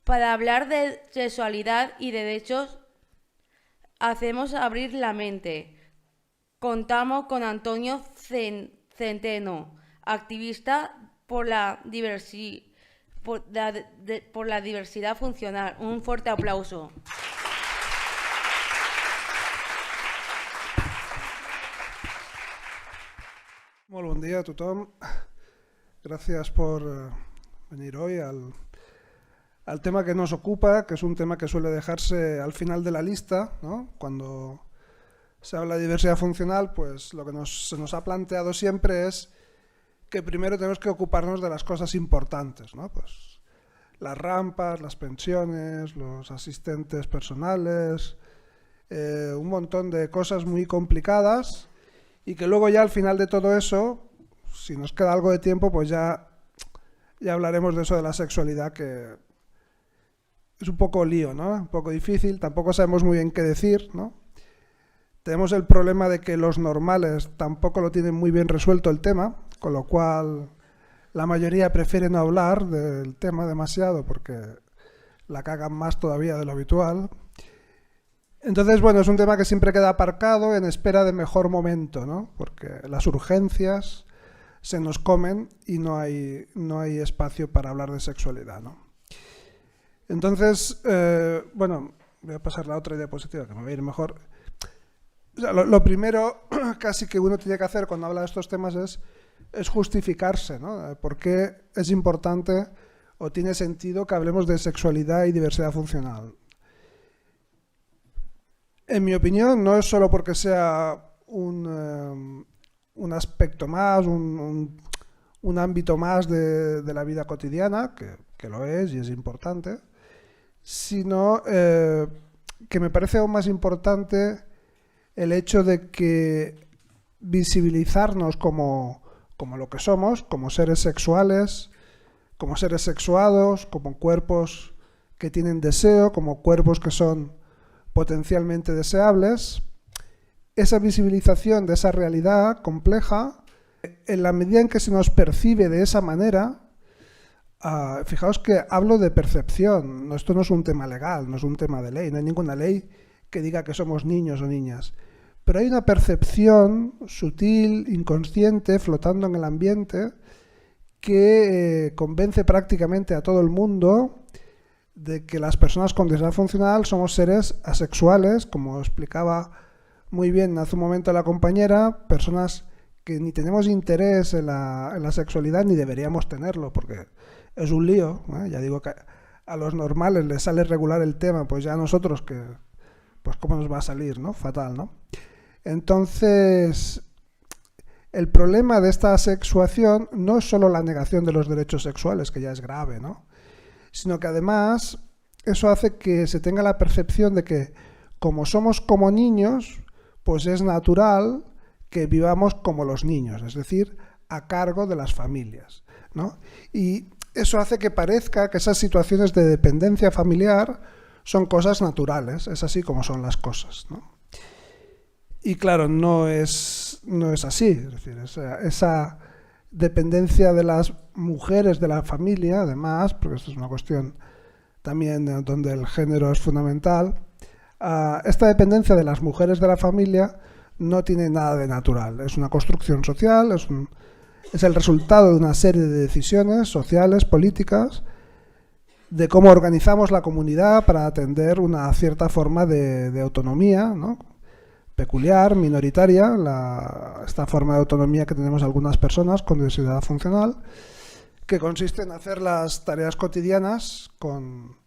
Para hablar de sexualidad y derechos, hacemos abrir la mente. Contamos con Antonio Centeno, activista por la diversidad funcional. Un fuerte aplauso. Molt bon dia a tothom. Gràcies por venir hoy al tema que nos ocupa, que es un tema que suele dejarse al final de la lista, ¿no? Cuando se habla de diversidad funcional, pues lo que se nos ha planteado siempre es que primero tenemos que ocuparnos de las cosas importantes, ¿no? Pues las rampas, las pensiones, los asistentes personales, un montón de cosas muy complicadas, y que luego ya al final de todo eso, si nos queda algo de tiempo, pues ya hablaremos de eso de la sexualidad, que es un poco lío, ¿no? Un poco difícil, tampoco sabemos muy bien qué decir, ¿no? Tenemos el problema de que los normales tampoco lo tienen muy bien resuelto el tema, con lo cual la mayoría prefiere no hablar del tema demasiado porque la cagan más todavía de lo habitual. Entonces, bueno, es un tema que siempre queda aparcado en espera de mejor momento, ¿no? Porque las urgencias se nos comen y no hay espacio para hablar de sexualidad, ¿no? Entonces, bueno, voy a pasar la otra diapositiva que me va a ir mejor. O sea, lo primero casi que uno tiene que hacer cuando habla de estos temas es justificarse, ¿no? ¿Por qué es importante o tiene sentido que hablemos de sexualidad y diversidad funcional? En mi opinión, no es solo porque sea un aspecto más, un ámbito más de la vida cotidiana, que lo es y es importante, sino que me parece aún más importante el hecho de que visibilizarnos como lo que somos, como seres sexuales, como seres sexuados, como cuerpos que tienen deseo, como cuerpos que son potencialmente deseables, esa visibilización de esa realidad compleja, en la medida en que se nos percibe de esa manera, fijaos que hablo de percepción, esto no es un tema legal, no es un tema de ley, no hay ninguna ley que diga que somos niños o niñas, pero hay una percepción sutil, inconsciente, flotando en el ambiente, que convence prácticamente a todo el mundo de que las personas con diversidad funcional somos seres asexuales, como explicaba muy bien hace un momento la compañera, personas que ni tenemos interés en la sexualidad ni deberíamos tenerlo, porque es un lío, ¿eh? Ya digo que a los normales les sale regular el tema, pues ya a nosotros, pues cómo nos va a salir, ¿no? Fatal, ¿no? Entonces, el problema de esta asexuación no es solo la negación de los derechos sexuales, que ya es grave, ¿no? Sino que además eso hace que se tenga la percepción de que como somos como niños, pues es natural que vivamos como los niños, es decir, a cargo de las familias, ¿no? Y eso hace que parezca que esas situaciones de dependencia familiar son cosas naturales, es así como son las cosas, ¿no? Y claro, no es así, es decir, esa dependencia de las mujeres de la familia, además, porque esto es una cuestión también donde el género es fundamental, esta dependencia de las mujeres de la familia no tiene nada de natural, es una construcción social, es el resultado de una serie de decisiones sociales, políticas, de cómo organizamos la comunidad para atender una cierta forma de autonomía, ¿no? Peculiar, minoritaria, esta forma de autonomía que tenemos algunas personas con diversidad funcional, que consiste en hacer las tareas cotidianas con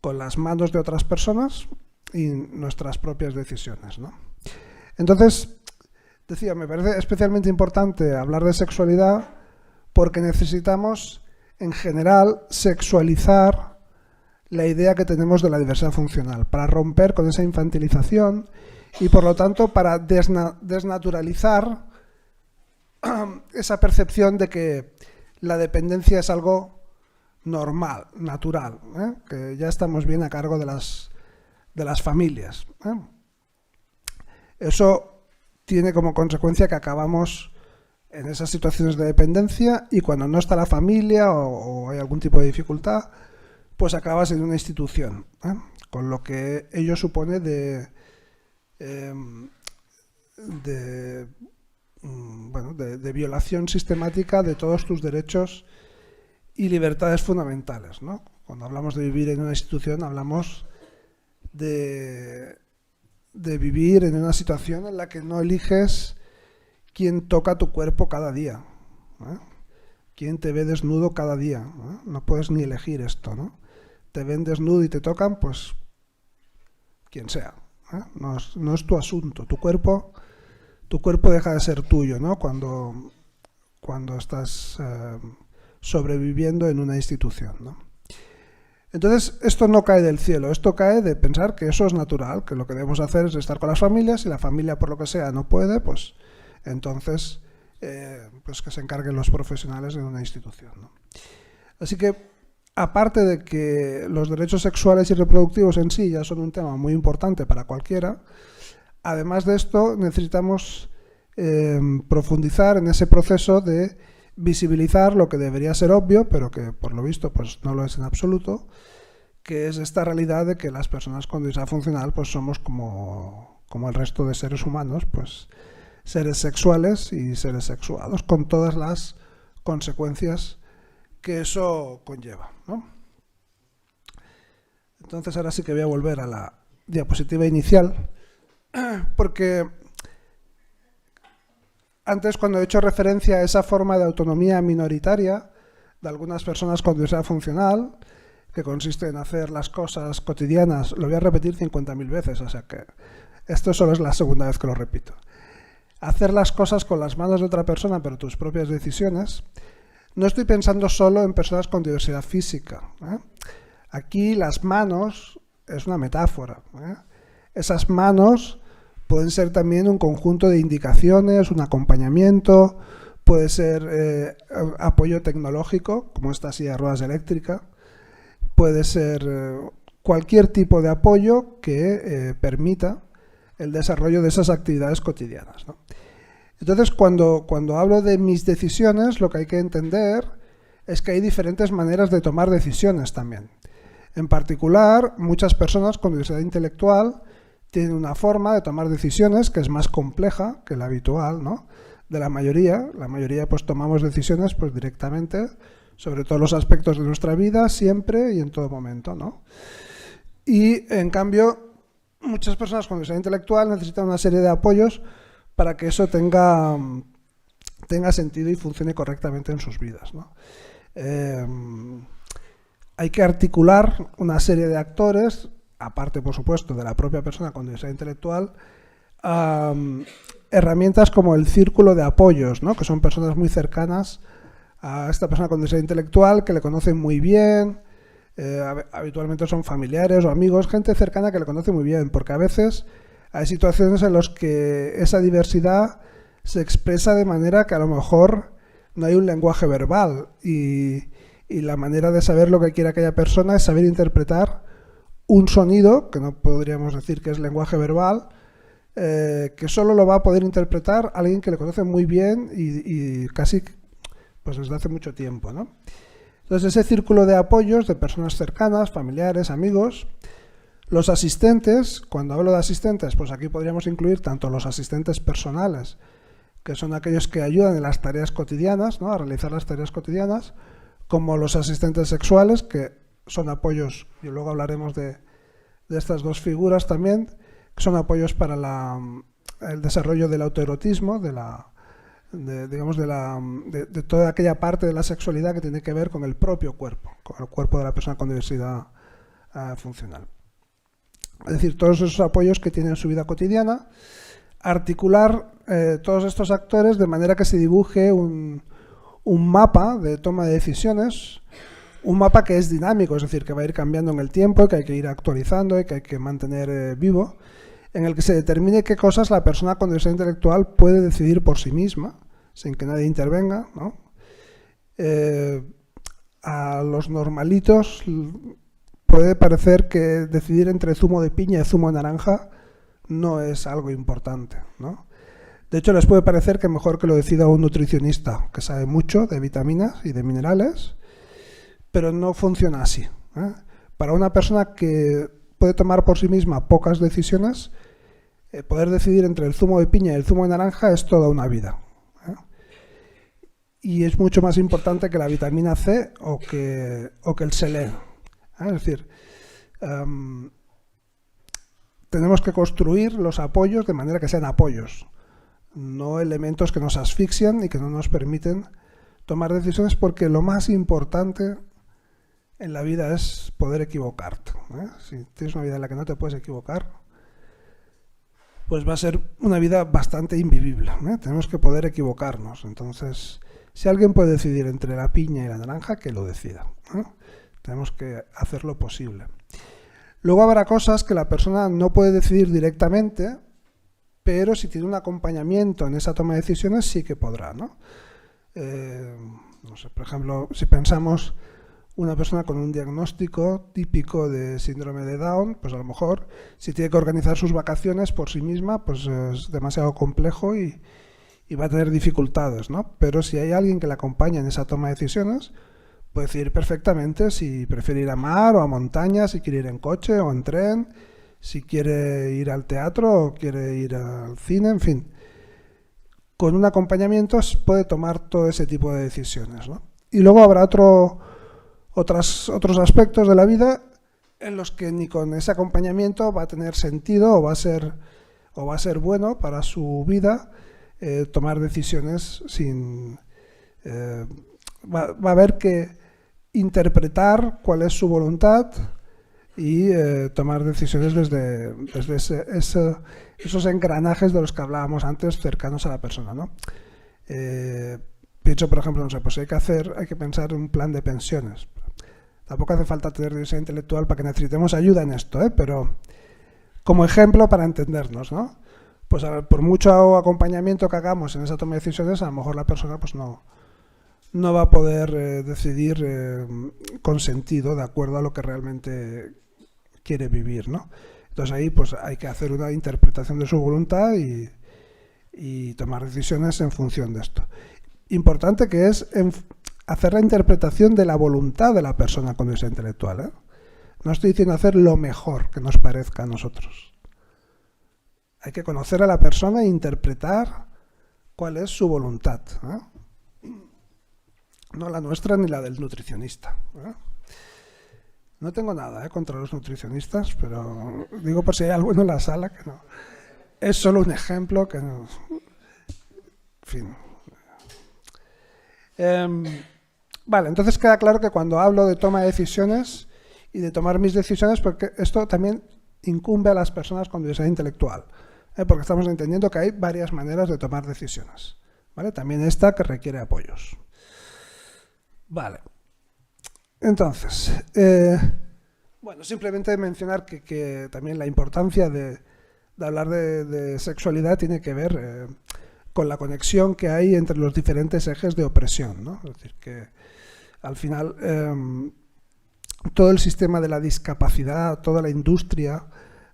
las manos de otras personas y nuestras propias decisiones, ¿no? Entonces, decía, me parece especialmente importante hablar de sexualidad porque necesitamos, en general, sexualizar la idea que tenemos de la diversidad funcional, para romper con esa infantilización y, por lo tanto, para desnaturalizar esa percepción de que la dependencia es algo normal, natural, ¿eh? Que ya estamos bien a cargo de las familias, ¿eh? Eso tiene como consecuencia que acabamos en esas situaciones de dependencia y cuando no está la familia o hay algún tipo de dificultad, pues acabas en una institución, con lo que ello supone de violación sistemática de todos tus derechos y libertades fundamentales, ¿no? Cuando hablamos de vivir en una institución, hablamos de vivir en una situación en la que no eliges quién toca tu cuerpo cada día, quién te ve desnudo cada día, no puedes ni elegir esto, ¿no? Te ven desnudo y te tocan, pues quien sea, no es tu asunto, tu cuerpo deja de ser tuyo, ¿no? Cuando estás sobreviviendo en una institución, ¿no? Entonces, esto no cae del cielo, esto cae de pensar que eso es natural, que lo que debemos hacer es estar con las familias, si la familia por lo que sea no puede, pues entonces pues que se encarguen los profesionales de una institución, ¿no? Así que, aparte de que los derechos sexuales y reproductivos en sí ya son un tema muy importante para cualquiera, además de esto necesitamos profundizar en ese proceso de visibilizar lo que debería ser obvio, pero que por lo visto pues no lo es en absoluto, que es esta realidad de que las personas con diversidad funcional pues somos como el resto de seres humanos, pues seres sexuales y seres sexuados, con todas las consecuencias que eso conlleva, ¿no? Entonces ahora sí que voy a volver a la diapositiva inicial, porque antes, cuando he hecho referencia a esa forma de autonomía minoritaria de algunas personas con diversidad funcional, que consiste en hacer las cosas cotidianas, lo voy a repetir 50.000 veces, o sea que esto solo es la segunda vez que lo repito. Hacer las cosas con las manos de otra persona, pero tus propias decisiones. No estoy pensando solo en personas con diversidad física, Aquí las manos es una metáfora, Esas manos pueden ser también un conjunto de indicaciones, un acompañamiento, puede ser apoyo tecnológico, como esta silla de ruedas eléctrica, puede ser cualquier tipo de apoyo que permita el desarrollo de esas actividades cotidianas, ¿no? Entonces, cuando hablo de mis decisiones, lo que hay que entender es que hay diferentes maneras de tomar decisiones también. En particular, muchas personas con diversidad intelectual tienen una forma de tomar decisiones que es más compleja que la habitual, ¿no? De la mayoría pues tomamos decisiones pues directamente sobre todos los aspectos de nuestra vida, siempre y en todo momento, ¿no? Y en cambio, muchas personas con diversidad intelectual necesitan una serie de apoyos para que eso tenga sentido y funcione correctamente en sus vidas, ¿no? Hay que articular una serie de actores, aparte, por supuesto, de la propia persona con diversidad intelectual, herramientas como el círculo de apoyos, ¿no? Que son personas muy cercanas a esta persona con diversidad intelectual, que le conocen muy bien, habitualmente son familiares o amigos, gente cercana que le conoce muy bien, porque a veces hay situaciones en las que esa diversidad se expresa de manera que a lo mejor no hay un lenguaje verbal y la manera de saber lo que quiere aquella persona es saber interpretar un sonido, que no podríamos decir que es lenguaje verbal, que solo lo va a poder interpretar alguien que le conoce muy bien y casi pues desde hace mucho tiempo, ¿no? Entonces, ese círculo de apoyos de personas cercanas, familiares, amigos, los asistentes, cuando hablo de asistentes, pues aquí podríamos incluir tanto los asistentes personales, que son aquellos que ayudan en las tareas cotidianas, ¿no? A realizar las tareas cotidianas, como los asistentes sexuales, que son apoyos, y luego hablaremos de estas dos figuras también, que son apoyos para el desarrollo del autoerotismo, de toda aquella parte de la sexualidad que tiene que ver con el propio cuerpo, con el cuerpo de la persona con diversidad funcional. Es decir, todos esos apoyos que tienen en su vida cotidiana, articular todos estos actores de manera que se dibuje un mapa de toma de decisiones, un mapa que es dinámico, es decir, que va a ir cambiando en el tiempo, que hay que ir actualizando y que hay que mantener vivo, en el que se determine qué cosas la persona con diversidad intelectual puede decidir por sí misma, sin que nadie intervenga, ¿no? A los normalitos puede parecer que decidir entre zumo de piña y zumo de naranja no es algo importante, ¿no? De hecho, les puede parecer que mejor que lo decida un nutricionista que sabe mucho de vitaminas y de minerales, pero no funciona así, ¿eh? para una persona que puede tomar por sí misma pocas decisiones, poder decidir entre el zumo de piña y el zumo de naranja es toda una vida. Y es mucho más importante que la vitamina C o que el seleno. Es decir, tenemos que construir los apoyos de manera que sean apoyos, no elementos que nos asfixian y que no nos permiten tomar decisiones, porque lo más importante en la vida es poder equivocarte. Si tienes una vida en la que no te puedes equivocar, pues va a ser una vida bastante invivible. Tenemos que poder equivocarnos. Entonces, si alguien puede decidir entre la piña y la naranja, que lo decida. Tenemos que hacer lo posible. Luego habrá cosas que la persona no puede decidir directamente, pero si tiene un acompañamiento en esa toma de decisiones sí que podrá, ¿no? No sé, por ejemplo, si pensamos una persona con un diagnóstico típico de síndrome de Down, pues a lo mejor si tiene que organizar sus vacaciones por sí misma, pues es demasiado complejo y va a tener dificultades, ¿no? Pero si hay alguien que le acompaña en esa toma de decisiones, puede decidir perfectamente si prefiere ir a mar o a montaña, si quiere ir en coche o en tren, si quiere ir al teatro o quiere ir al cine, en fin. Con un acompañamiento puede tomar todo ese tipo de decisiones, ¿no? Y luego habrá otros aspectos de la vida en los que ni con ese acompañamiento va a tener sentido o va a ser bueno para su vida tomar decisiones sin... va a haber que interpretar cuál es su voluntad y tomar decisiones desde esos engranajes de los que hablábamos antes, cercanos a la persona, ¿no? Pienso, por ejemplo, no sé, pues hay que pensar en un plan de pensiones. Tampoco hace falta tener diversidad intelectual para que necesitemos ayuda en esto, pero como ejemplo para entendernos, ¿no? Pues por mucho acompañamiento que hagamos en esa toma de decisiones, a lo mejor la persona pues no va a poder decidir con sentido, de acuerdo a lo que realmente quiere vivir, ¿no? Entonces ahí pues hay que hacer una interpretación de su voluntad y tomar decisiones en función de esto. Importante que es hacer la interpretación de la voluntad de la persona con diversidad intelectual. No estoy diciendo hacer lo mejor que nos parezca a nosotros. Hay que conocer a la persona e interpretar cuál es su voluntad. No la nuestra ni la del nutricionista. No tengo nada contra los nutricionistas, pero digo por si hay alguno en la sala que no. Es solo un ejemplo que no... En fin. Vale, entonces queda claro que cuando hablo de toma de decisiones y de tomar mis decisiones, porque esto también incumbe a las personas con diversidad intelectual, porque estamos entendiendo que hay varias maneras de tomar decisiones, ¿vale? También esta que requiere apoyos. Vale. Entonces, bueno, simplemente mencionar que también la importancia de hablar de sexualidad tiene que ver con la conexión que hay entre los diferentes ejes de opresión, ¿no? Es decir, que al final todo el sistema de la discapacidad, toda la industria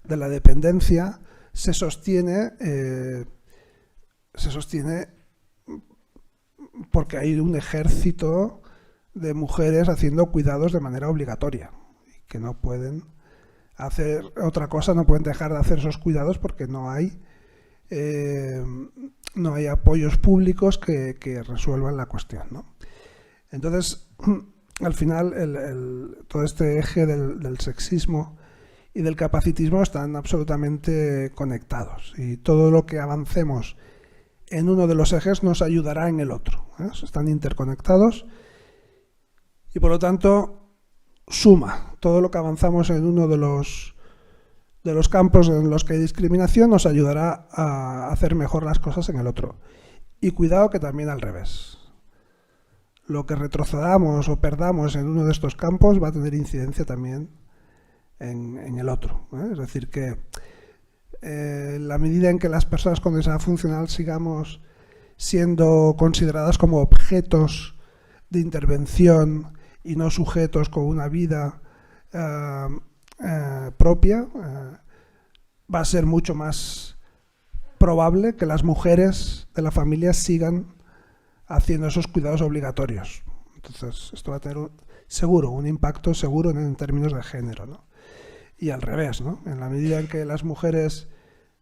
de la dependencia se sostiene porque hay un ejército de mujeres haciendo cuidados de manera obligatoria y que no pueden hacer otra cosa, no pueden dejar de hacer esos cuidados porque no hay apoyos públicos que resuelvan la cuestión, ¿no? Entonces, al final, todo este eje del sexismo y del capacitismo están absolutamente conectados y todo lo que avancemos en uno de los ejes nos ayudará en el otro, están interconectados y por lo tanto suma. Todo lo que avanzamos en uno de los campos en los que hay discriminación nos ayudará a hacer mejor las cosas en el otro. Y cuidado que también al revés. Lo que retrocedamos o perdamos en uno de estos campos va a tener incidencia también en el otro. Es decir, que la medida en que las personas con diversidad funcional sigamos siendo consideradas como objetos de intervención y no sujetos con una vida propia, va a ser mucho más probable que las mujeres de la familia sigan haciendo esos cuidados obligatorios. Entonces, esto va a tener seguro, un impacto seguro en términos de género, ¿no? Y al revés, ¿no? En la medida en que las mujeres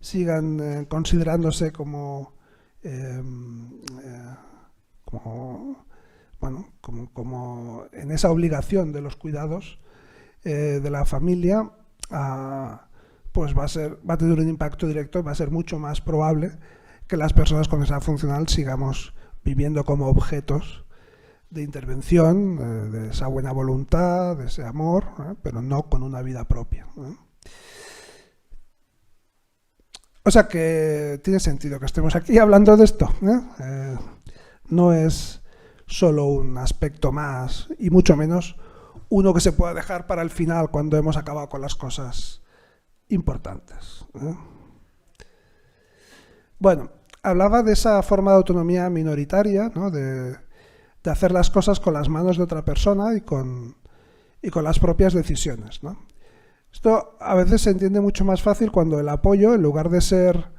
sigan considerándose como en esa obligación de los cuidados de la familia, pues va a tener un impacto directo, va a ser mucho más probable que las personas con esa funcional sigamos viviendo como objetos de intervención, de esa buena voluntad, de ese amor, pero no con una vida propia. O sea que tiene sentido que estemos aquí hablando de esto. No es solo un aspecto más, y mucho menos uno que se pueda dejar para el final cuando hemos acabado con las cosas importantes. Bueno, hablaba de esa forma de autonomía minoritaria, ¿no? de hacer las cosas con las manos de otra persona y con las propias decisiones, ¿no? Esto a veces se entiende mucho más fácil cuando el apoyo, en lugar de ser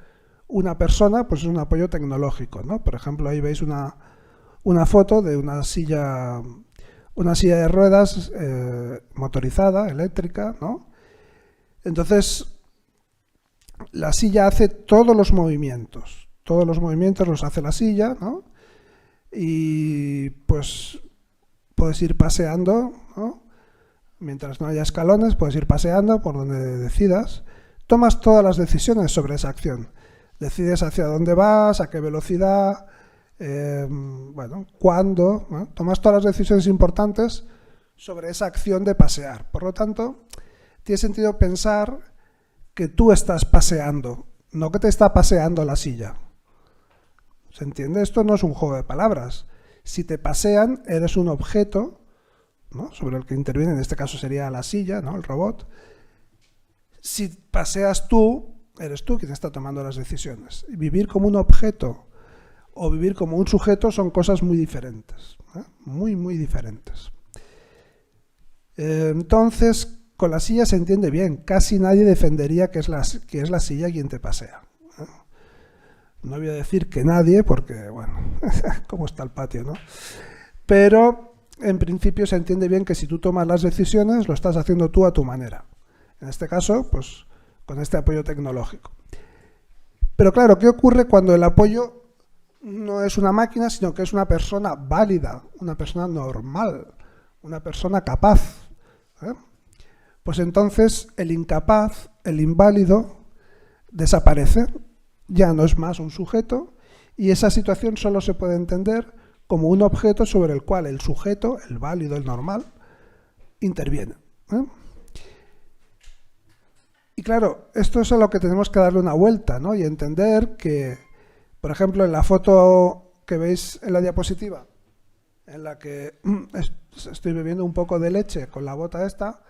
una persona, pues es un apoyo tecnológico, ¿no? Por ejemplo, ahí veis una foto de una silla de ruedas motorizada, eléctrica, ¿no? Entonces, la silla hace todos los movimientos los hace la silla, ¿no? Y pues puedes ir paseando, ¿no? Mientras no haya escalones, puedes ir paseando por donde decidas. Tomas todas las decisiones sobre esa acción. Decides hacia dónde vas, a qué velocidad, cuándo, ¿no? Tomas todas las decisiones importantes sobre esa acción de pasear. Por lo tanto, tiene sentido pensar que tú estás paseando, no que te está paseando la silla. ¿Se entiende? Esto no es un juego de palabras. Si te pasean, eres un objeto, ¿no? Sobre el que interviene, en este caso sería la silla, ¿no? El robot. Si paseas tú, eres tú quien está tomando las decisiones. Y vivir como un objeto o vivir como un sujeto son cosas muy diferentes, ¿eh? Muy, muy diferentes. Entonces, con la silla se entiende bien. Casi nadie defendería que es la silla quien te pasea. No voy a decir que nadie, porque, bueno, cómo está el patio, ¿no? Pero, en principio, se entiende bien que si tú tomas las decisiones, lo estás haciendo tú a tu manera. En este caso, pues, con este apoyo tecnológico. Pero claro, ¿qué ocurre cuando el apoyo no es una máquina, sino que es una persona válida, una persona normal, una persona capaz? Pues entonces el incapaz, el inválido, desaparece. Ya no es más un sujeto, y esa situación solo se puede entender como un objeto sobre el cual el sujeto, el válido, el normal, interviene. Y claro, esto es a lo que tenemos que darle una vuelta, ¿no? Y entender que, por ejemplo, en la foto que veis en la diapositiva, en la que estoy bebiendo un poco de leche con la bota esta,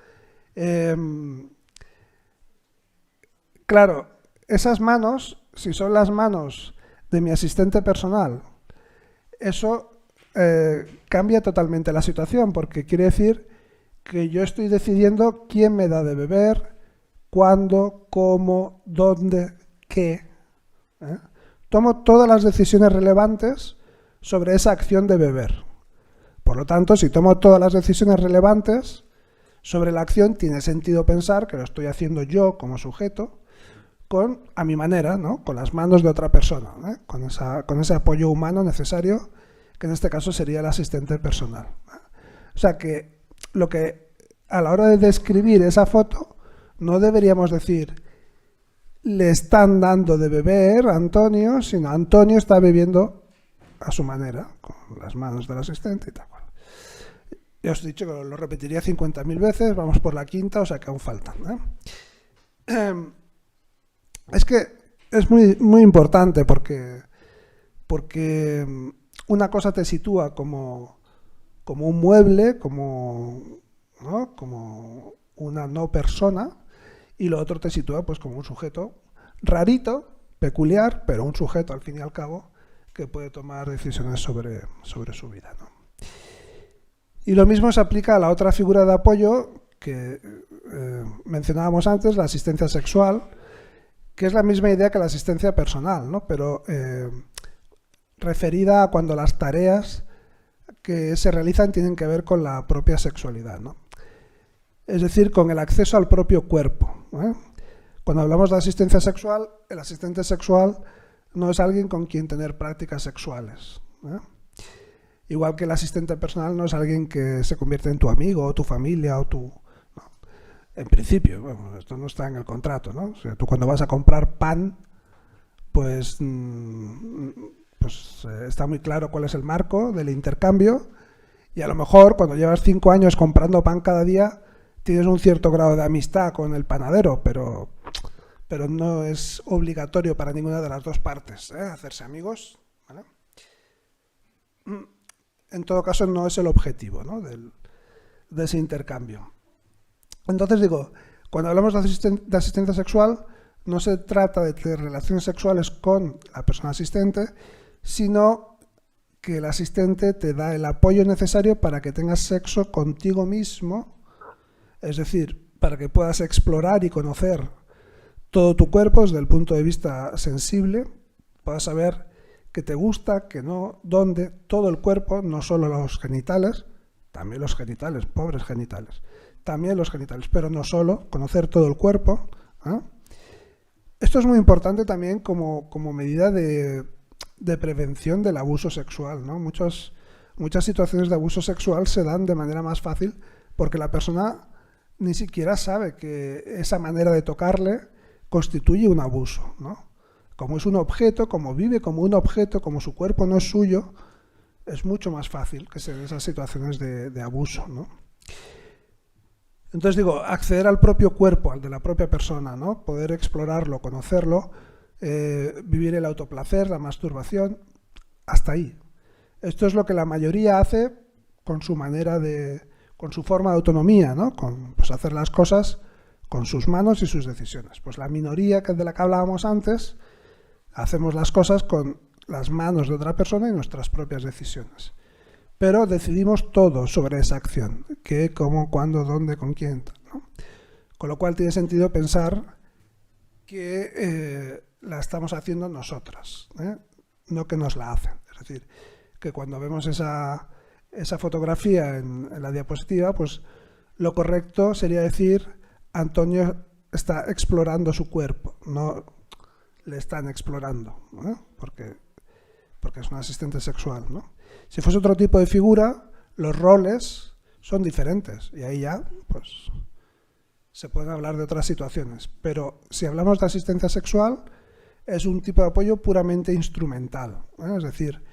claro, esas manos, si son las manos de mi asistente personal, eso cambia totalmente la situación, porque quiere decir que yo estoy decidiendo quién me da de beber, cuándo, cómo, dónde, qué. Tomo todas las decisiones relevantes sobre esa acción de beber. Por lo tanto, si tomo todas las decisiones relevantes sobre la acción, tiene sentido pensar que lo estoy haciendo yo como sujeto, a mi manera, ¿no? Con las manos de otra persona, con ese apoyo humano necesario, que en este caso sería el asistente personal. O sea que a la hora de describir esa foto, no deberíamos decir le están dando de beber a Antonio, sino Antonio está bebiendo a su manera, con las manos del asistente y tal cual. Ya os he dicho que lo repetiría 50.000 veces, vamos por la quinta, o sea que aún faltan. Es que es muy, muy importante porque una cosa te sitúa como un mueble, ¿no? Como una no persona, y lo otro te sitúa pues como un sujeto rarito, peculiar, pero un sujeto al fin y al cabo que puede tomar decisiones sobre su vida, ¿no? Y lo mismo se aplica a la otra figura de apoyo que mencionábamos antes, la asistencia sexual, que es la misma idea que la asistencia personal, ¿no? Pero referida a cuando las tareas que se realizan tienen que ver con la propia sexualidad, ¿no? Es decir, con el acceso al propio cuerpo, ¿eh? Cuando hablamos de asistencia sexual, el asistente sexual no es alguien con quien tener prácticas sexuales, ¿eh? Igual que el asistente personal no es alguien que se convierte en tu amigo o tu familia o tu... No. En principio, bueno, esto no está en el contrato, ¿no? O sea, tú cuando vas a comprar pan, pues está muy claro cuál es el marco del intercambio, y a lo mejor cuando llevas 5 años comprando pan cada día tienes un cierto grado de amistad con el panadero, pero no es obligatorio para ninguna de las dos partes, ¿eh? Hacerse amigos, ¿vale? En todo caso no es el objetivo, ¿no? de ese intercambio. Entonces digo, cuando hablamos de asistencia sexual no se trata de tener relaciones sexuales con la persona asistente, sino que el asistente te da el apoyo necesario para que tengas sexo contigo mismo, es decir, para que puedas explorar y conocer todo tu cuerpo desde el punto de vista sensible, puedas saber qué te gusta, qué no, dónde, todo el cuerpo, no solo los genitales, también los genitales, pobres genitales, también los genitales, pero no solo, conocer todo el cuerpo, ¿eh? Esto es muy importante también como medida de prevención del abuso sexual, ¿no? Muchas situaciones de abuso sexual se dan de manera más fácil porque la persona ni siquiera sabe que esa manera de tocarle constituye un abuso, ¿no? Como es un objeto, como vive como un objeto, como su cuerpo no es suyo, es mucho más fácil que se den esas situaciones de abuso, ¿no? Entonces digo, acceder al propio cuerpo, al de la propia persona, ¿no? Poder explorarlo, conocerlo, vivir el autoplacer, la masturbación, hasta ahí. Esto es lo que la mayoría hace con su manera con su forma de autonomía, ¿no? Pues hacer las cosas con sus manos y sus decisiones. Pues la minoría de la que hablábamos antes, hacemos las cosas con las manos de otra persona y nuestras propias decisiones. Pero decidimos todo sobre esa acción, qué, cómo, cuándo, dónde, con quién, ¿no? Con lo cual tiene sentido pensar que la estamos haciendo nosotras, ¿eh? No que nos la hacen. Es decir, que cuando vemos esa fotografía en la diapositiva, pues lo correcto sería decir, Antonio está explorando su cuerpo, no le están explorando, ¿no? Porque es un asistente sexual, ¿no? Si fuese otro tipo de figura, los roles son diferentes y ahí ya pues se pueden hablar de otras situaciones. Pero si hablamos de asistencia sexual, es un tipo de apoyo puramente instrumental, ¿eh? Es decir,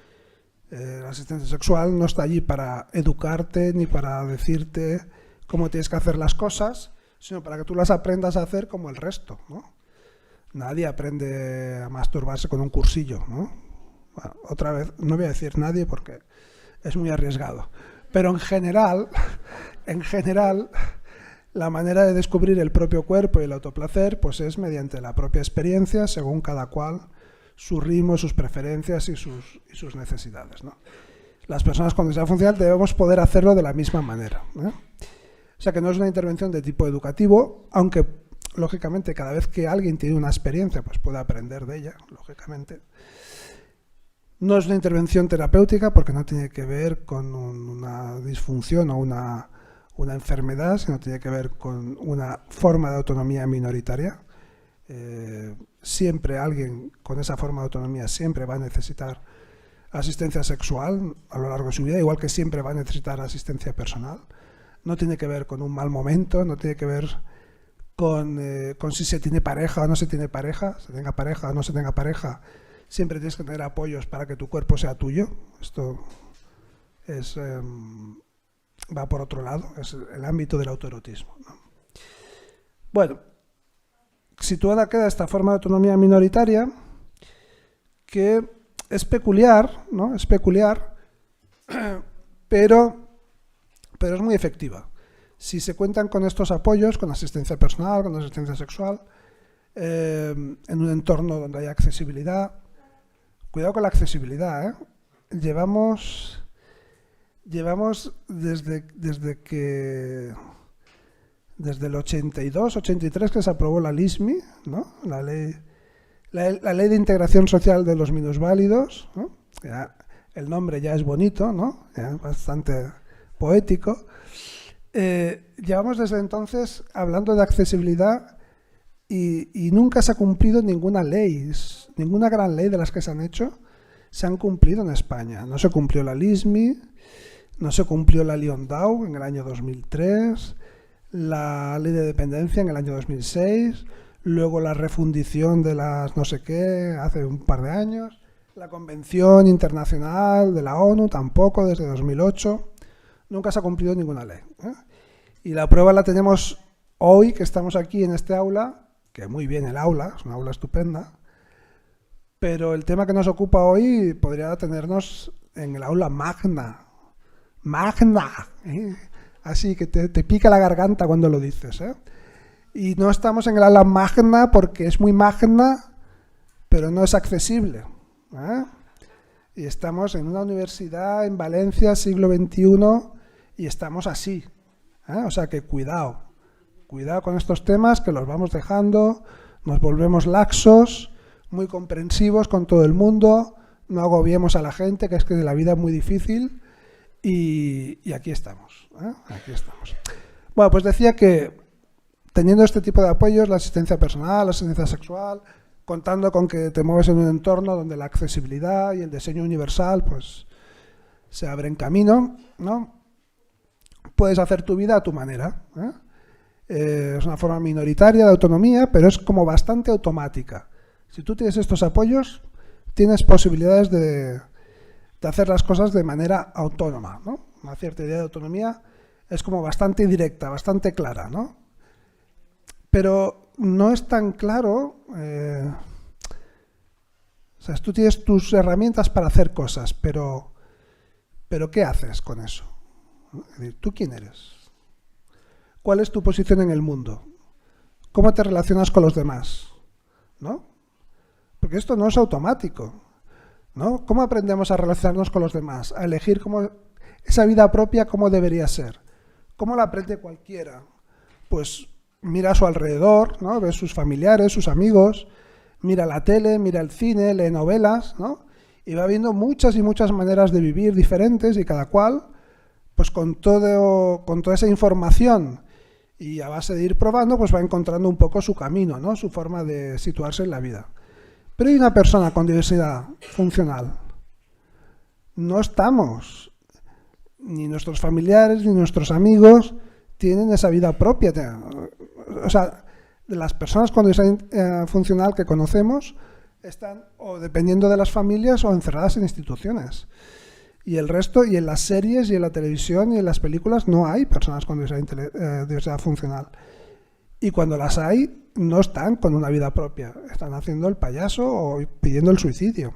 el asistente sexual no está allí para educarte ni para decirte cómo tienes que hacer las cosas, sino para que tú las aprendas a hacer como el resto, ¿no? Nadie aprende a masturbarse con un cursillo, ¿no? Bueno, otra vez, no voy a decir nadie porque es muy arriesgado, pero en general, la manera de descubrir el propio cuerpo y el autoplacer pues es mediante la propia experiencia, según cada cual, su ritmo, sus preferencias y sus necesidades, ¿no? Las personas con discapacidad funcional debemos poder hacerlo de la misma manera, ¿eh? O sea que no es una intervención de tipo educativo, aunque lógicamente cada vez que alguien tiene una experiencia pues puede aprender de ella, lógicamente. No es una intervención terapéutica porque no tiene que ver con una disfunción o una enfermedad, sino tiene que ver con una forma de autonomía minoritaria. Siempre alguien con esa forma de autonomía siempre va a necesitar asistencia sexual a lo largo de su vida, igual que siempre va a necesitar asistencia personal. No tiene que ver con un mal momento, no tiene que ver con si se tiene pareja o no se tiene pareja, se tenga pareja o no se tenga pareja. Siempre tienes que tener apoyos para que tu cuerpo sea tuyo. Esto va por otro lado, es el ámbito del autoerotismo, ¿no? Bueno, situada queda esta forma de autonomía minoritaria que es peculiar, ¿no? Es peculiar, pero es muy efectiva. Si se cuentan con estos apoyos, con asistencia personal, con asistencia sexual, en un entorno donde haya accesibilidad. Cuidado con la accesibilidad, ¿eh? Llevamos desde el 82, 83 que se aprobó la LISMI, ¿no? La ley de integración social de los minusválidos, ¿no? el nombre ya es bonito, ¿no? Ya es bastante poético. Llevamos desde entonces hablando de accesibilidad y nunca se ha cumplido ninguna ley, ninguna gran ley de las que se han hecho se han cumplido en España. No se cumplió la LISMI, no se cumplió la Liondau en el año 2003, la ley de dependencia en el año 2006, luego la refundición de las no sé qué hace un par de años, la Convención Internacional de la ONU tampoco desde 2008, nunca se ha cumplido ninguna ley. Y la prueba la tenemos hoy, que estamos aquí en este aula, que muy bien el aula, es una aula estupenda, pero el tema que nos ocupa hoy podría tenernos en el aula magna, así que te pica la garganta cuando lo dices, ¿eh? Y no estamos en el aula magna porque es muy magna, pero no es accesible, ¿eh? Y estamos en una universidad en Valencia, siglo XXI, y estamos así, ¿eh? O sea que cuidado con estos temas que los vamos dejando, nos volvemos laxos, muy comprensivos con todo el mundo, no agobiemos a la gente, que es que la vida es muy difícil, y aquí estamos, ¿eh? Aquí estamos. Bueno, pues decía que teniendo este tipo de apoyos, la asistencia personal, la asistencia sexual, contando con que te mueves en un entorno donde la accesibilidad y el diseño universal pues se abren camino, ¿no? Puedes hacer tu vida a tu manera, ¿eh? Es una forma minoritaria de autonomía, pero es como bastante automática. Si tú tienes estos apoyos, tienes posibilidades de hacer las cosas de manera autónoma, ¿no? Una cierta idea de autonomía es como bastante directa, bastante clara, ¿no? Pero no es tan claro. O sea, tú tienes tus herramientas para hacer cosas, pero ¿qué haces con eso? Es decir, ¿tú quién eres? ¿Cuál es tu posición en el mundo? ¿Cómo te relacionas con los demás? ¿No? Porque esto no es automático, ¿no? ¿Cómo aprendemos a relacionarnos con los demás? A elegir esa vida propia cómo debería ser. ¿Cómo la aprende cualquiera? Pues mira a su alrededor, ¿no? Ve sus familiares, sus amigos, mira la tele, mira el cine, lee novelas, ¿no? Y va viendo muchas y muchas maneras de vivir diferentes y cada cual, pues con toda esa información y a base de ir probando, pues va encontrando un poco su camino, ¿no? Su forma de situarse en la vida. Pero hay una persona con diversidad funcional. No estamos, ni nuestros familiares, ni nuestros amigos tienen esa vida propia. O sea, de las personas con diversidad funcional que conocemos están o dependiendo de las familias o encerradas en instituciones. Y el resto, y en las series, y en la televisión, y en las películas, no hay personas con diversidad funcional. Y cuando las hay, no están con una vida propia. Están haciendo el payaso o pidiendo el suicidio.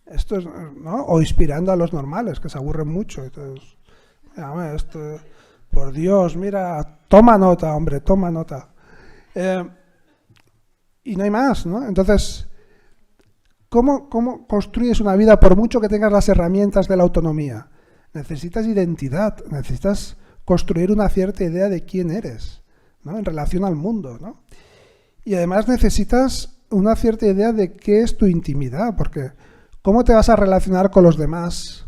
Esto es, ¿no? O inspirando a los normales, que se aburren mucho. Entonces, por Dios, mira, toma nota, hombre, toma nota. Y no hay más, ¿no? Entonces, ¿cómo construyes una vida por mucho que tengas las herramientas de la autonomía? Necesitas identidad, necesitas construir una cierta idea de quién eres, ¿no? En relación al mundo, ¿no? Y además necesitas una cierta idea de qué es tu intimidad, porque ¿cómo te vas a relacionar con los demás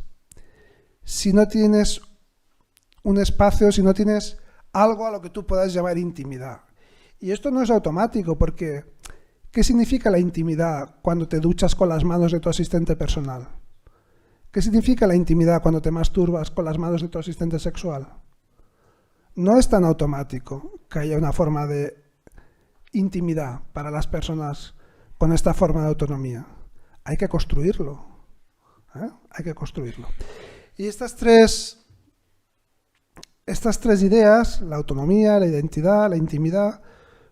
si no tienes un espacio, si no tienes algo a lo que tú puedas llamar intimidad? Y esto no es automático, porque ¿qué significa la intimidad cuando te duchas con las manos de tu asistente personal? ¿Qué significa la intimidad cuando te masturbas con las manos de tu asistente sexual? No es tan automático que haya una forma de intimidad para las personas con esta forma de autonomía. Hay que construirlo, ¿eh? Hay que construirlo. Y estas tres ideas, la autonomía, la identidad, la intimidad,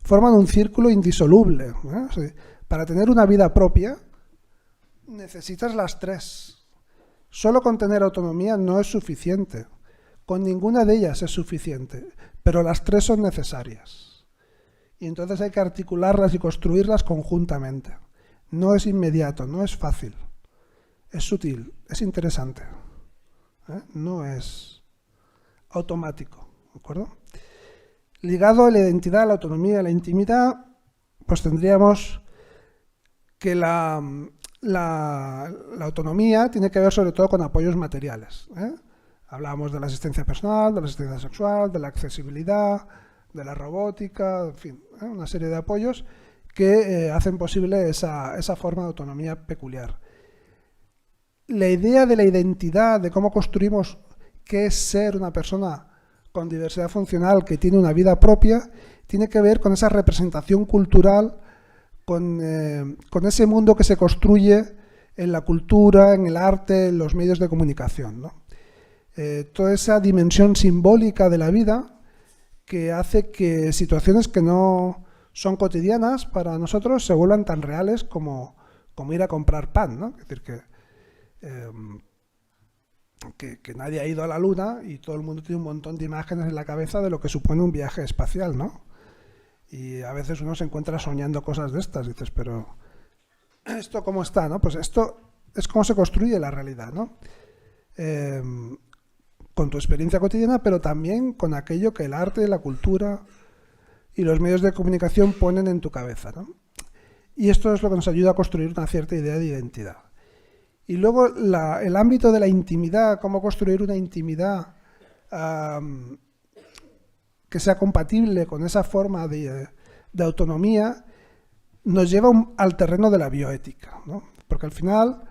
forman un círculo indisoluble, ¿eh? O sea, para tener una vida propia necesitas las tres. Solo con tener autonomía no es suficiente. Con ninguna de ellas es suficiente, pero las tres son necesarias. Y entonces hay que articularlas y construirlas conjuntamente. No es inmediato, no es fácil. Es sutil, es interesante, ¿eh? No es automático, ¿de acuerdo? Ligado a la identidad, a la autonomía, a la intimidad, pues tendríamos que la la autonomía tiene que ver sobre todo con apoyos materiales. Hablábamos de la asistencia personal, de la asistencia sexual, de la accesibilidad, de la robótica, en fin, una serie de apoyos que hacen posible esa forma de autonomía peculiar. La idea de la identidad, de cómo construimos qué es ser una persona con diversidad funcional que tiene una vida propia, tiene que ver con esa representación cultural, con ese mundo que se construye en la cultura, en el arte, en los medios de comunicación, ¿no? Toda esa dimensión simbólica de la vida que hace que situaciones que no son cotidianas para nosotros se vuelvan tan reales como ir a comprar pan, ¿no? Es decir, que nadie ha ido a la Luna y todo el mundo tiene un montón de imágenes en la cabeza de lo que supone un viaje espacial, ¿no? Y a veces uno se encuentra soñando cosas de estas, dices, pero ¿esto cómo está, no? Pues esto es cómo se construye la realidad, ¿no? Con tu experiencia cotidiana, pero también con aquello que el arte, la cultura y los medios de comunicación ponen en tu cabeza, ¿no? Y esto es lo que nos ayuda a construir una cierta idea de identidad. Y luego el ámbito de la intimidad, cómo construir una intimidad que sea compatible con esa forma de autonomía, nos lleva al terreno de la bioética, ¿no? Porque al final,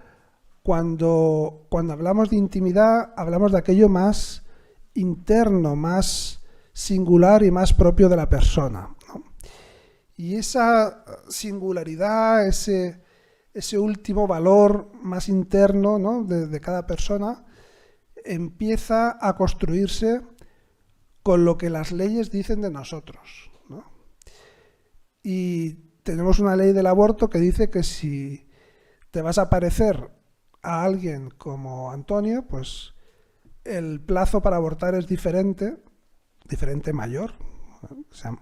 cuando hablamos de intimidad, hablamos de aquello más interno, más singular y más propio de la persona, ¿no? Y esa singularidad, ese último valor más interno, ¿no?, de cada persona, empieza a construirse con lo que las leyes dicen de nosotros, ¿no? Y tenemos una ley del aborto que dice que si te vas a parecer a alguien como Antonio, pues el plazo para abortar es diferente mayor, ¿no? O sea,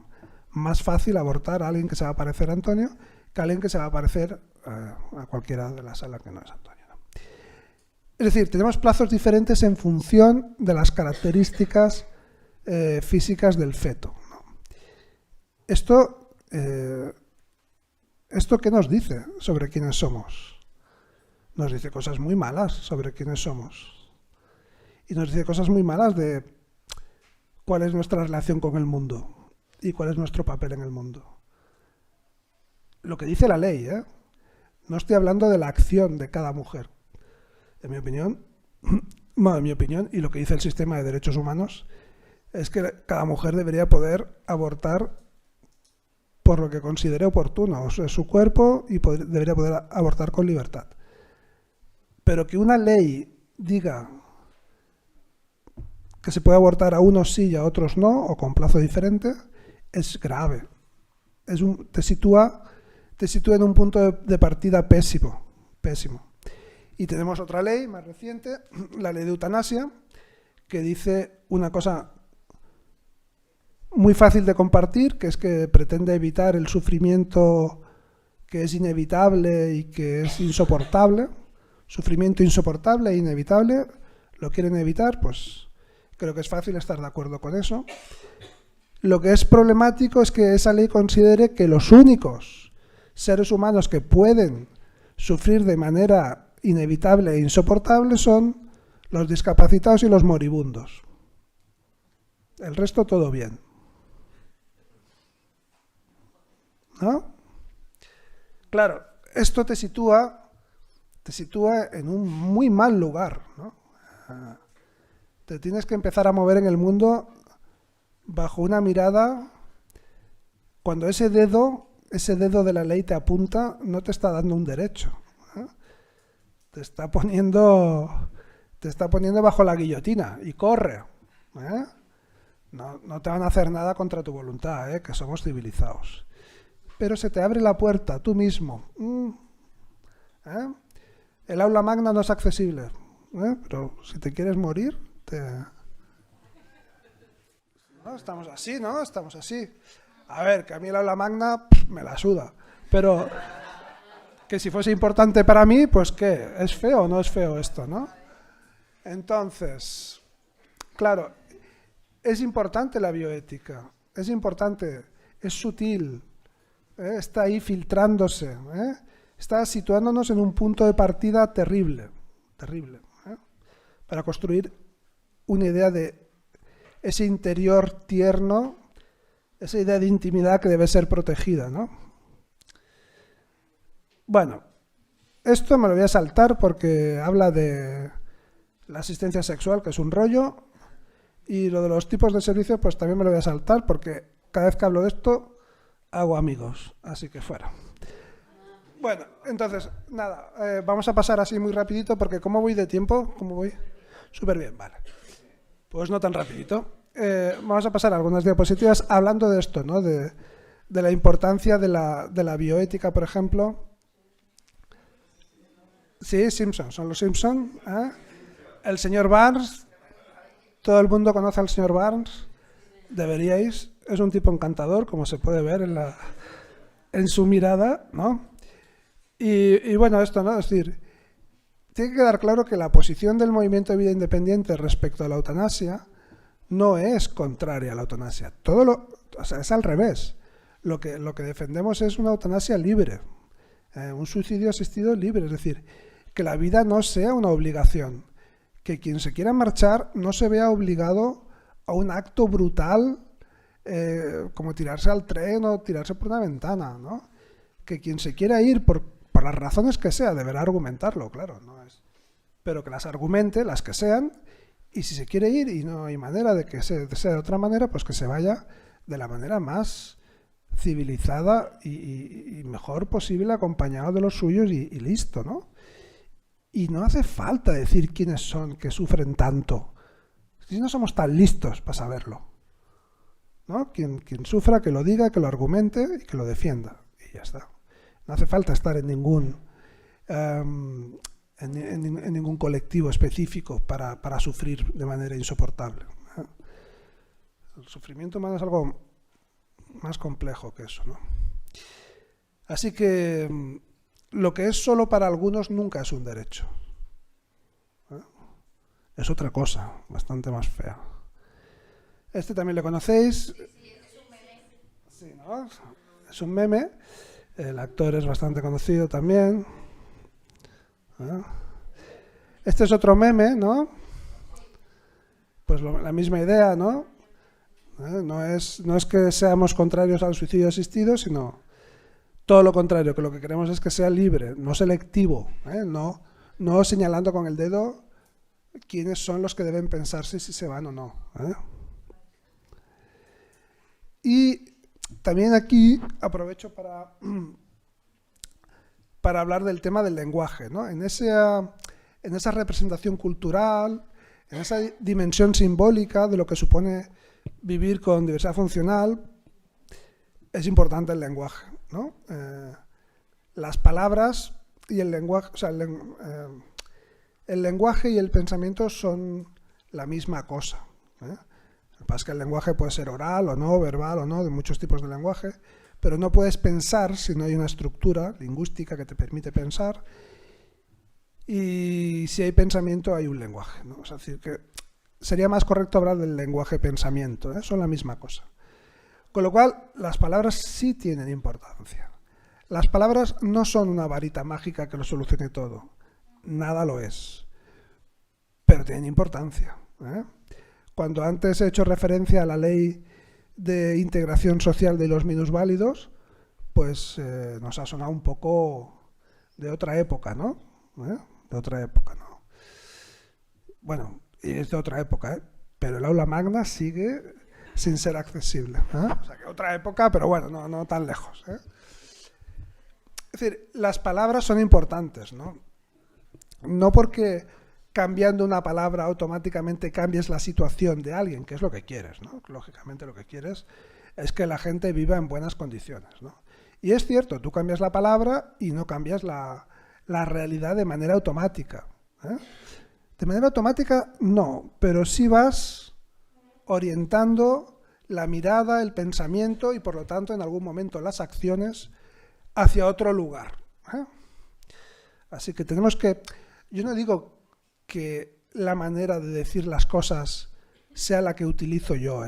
más fácil abortar a alguien que se va a parecer a Antonio que a alguien que se va a parecer a cualquiera de la sala que no es Antonio, ¿no? Es decir, tenemos plazos diferentes en función de las características físicas del feto, ¿no? ¿Esto qué nos dice sobre quiénes somos? Nos dice cosas muy malas sobre quiénes somos. Y nos dice cosas muy malas de cuál es nuestra relación con el mundo y cuál es nuestro papel en el mundo. Lo que dice la ley, ¿eh? No estoy hablando de la acción de cada mujer. En mi opinión, y lo que dice el sistema de derechos humanos, es que cada mujer debería poder abortar por lo que considere oportuno, o sea, su cuerpo, y debería poder abortar con libertad. Pero que una ley diga que se puede abortar a unos sí y a otros no, o con plazo diferente, es grave. Te sitúa en un punto de partida pésimo. Y tenemos otra ley más reciente, la ley de eutanasia, que dice una cosa muy fácil de compartir, que es que pretende evitar el sufrimiento que es inevitable y que es insoportable. Sufrimiento insoportable e inevitable, lo quieren evitar, pues creo que es fácil estar de acuerdo con eso. Lo que es problemático es que esa ley considere que los únicos seres humanos que pueden sufrir de manera inevitable e insoportable son los discapacitados y los moribundos. El resto todo bien, ¿no? Claro, esto te sitúa en un muy mal lugar, ¿no? Te tienes que empezar a mover en el mundo bajo una mirada. Cuando ese dedo de la ley te apunta, no te está dando un derecho, ¿eh? Te está poniendo bajo la guillotina y corre, ¿eh? No te van a hacer nada contra tu voluntad, ¿eh? Que somos civilizados. Pero se te abre la puerta tú mismo, ¿eh? El aula magna no es accesible, ¿eh? Pero si te quieres morir, no, estamos así, ¿no? Estamos así. A ver, que a mí el aula magna me la suda, pero que si fuese importante para mí, pues ¿qué? ¿Es feo o no es feo esto, no? Entonces, claro, es importante la bioética, es importante, es sutil, está ahí filtrándose, está situándonos en un punto de partida terrible, terrible, para construir una idea de ese interior tierno, esa idea de intimidad que debe ser protegida, ¿no? Bueno, esto me lo voy a saltar porque habla de la asistencia sexual, que es un rollo, y lo de los tipos de servicios, pues también me lo voy a saltar porque cada vez que hablo de esto hago amigos, así que fuera. Bueno, entonces, nada, vamos a pasar así muy rapidito porque ¿cómo voy de tiempo? ¿Cómo voy? Súper bien, vale. Pues no tan rapidito. Vamos a pasar a algunas diapositivas hablando de esto, ¿no? De la importancia de la bioética, por ejemplo. Sí, Simpson, son los Simpson. El señor Barnes, todo el mundo conoce al señor Barnes, deberíais, es un tipo encantador, como se puede ver en su mirada, ¿no? Y bueno, esto, ¿no? Es decir, tiene que quedar claro que la posición del movimiento de vida independiente respecto a la eutanasia no es contraria a la eutanasia, o sea, es al revés. Lo que defendemos es una eutanasia libre, un suicidio asistido libre, es decir, que la vida no sea una obligación, que quien se quiera marchar no se vea obligado a un acto brutal como tirarse al tren o tirarse por una ventana, ¿no? Que quien se quiera ir por las razones que sea, deberá argumentarlo, claro, no es, pero que las argumente, las que sean, y si se quiere ir y no hay manera de que sea de otra manera, pues que se vaya de la manera más civilizada y mejor posible, acompañado de los suyos y listo, ¿no? Y no hace falta decir quiénes son que sufren tanto, si no somos tan listos para saberlo, ¿no? Quien sufra, que lo diga, que lo argumente y que lo defienda, y ya está. No hace falta estar en ningún colectivo específico para sufrir de manera insoportable. El sufrimiento humano es algo más complejo que eso, ¿no? Así que lo que es solo para algunos nunca es un derecho. Es otra cosa, bastante más fea. Este también lo conocéis. Sí, ¿no? Es un meme. El actor es bastante conocido también. Este es otro meme, ¿no? Pues la misma idea, ¿no? No es que seamos contrarios al suicidio asistido, sino todo lo contrario, que lo que queremos es que sea libre, no selectivo, no señalando con el dedo quiénes son los que deben pensarse si se van o no. Y también aquí aprovecho para hablar del tema del lenguaje, ¿no? En esa representación cultural, en esa dimensión simbólica de lo que supone vivir con diversidad funcional, es importante el lenguaje, ¿no? Las palabras y el lenguaje, o sea, el lenguaje y el pensamiento son la misma cosa, Lo que pasa es que el lenguaje puede ser oral o no, verbal o no, de muchos tipos de lenguaje, pero no puedes pensar si no hay una estructura lingüística que te permite pensar, y si hay pensamiento hay un lenguaje, ¿no? Es decir, que sería más correcto hablar del lenguaje-pensamiento, son la misma cosa. Con lo cual, las palabras sí tienen importancia. Las palabras no son una varita mágica que lo solucione todo, nada lo es, pero tienen importancia, Cuando antes he hecho referencia a la ley de integración social de los minusválidos, pues nos ha sonado un poco de otra época, ¿no? De otra época, ¿no? Bueno, y es de otra época, pero el aula magna sigue sin ser accesible, O sea, que otra época, pero bueno, no tan lejos, Es decir, las palabras son importantes, ¿no? No porque cambiando una palabra automáticamente cambies la situación de alguien, que es lo que quieres, ¿no? Lógicamente lo que quieres es que la gente viva en buenas condiciones, ¿no? Y es cierto, tú cambias la palabra y no cambias la realidad de manera automática, De manera automática no, pero sí vas orientando la mirada, el pensamiento y por lo tanto en algún momento las acciones hacia otro lugar. Así que tenemos que... Yo no digo que la manera de decir las cosas sea la que utilizo yo,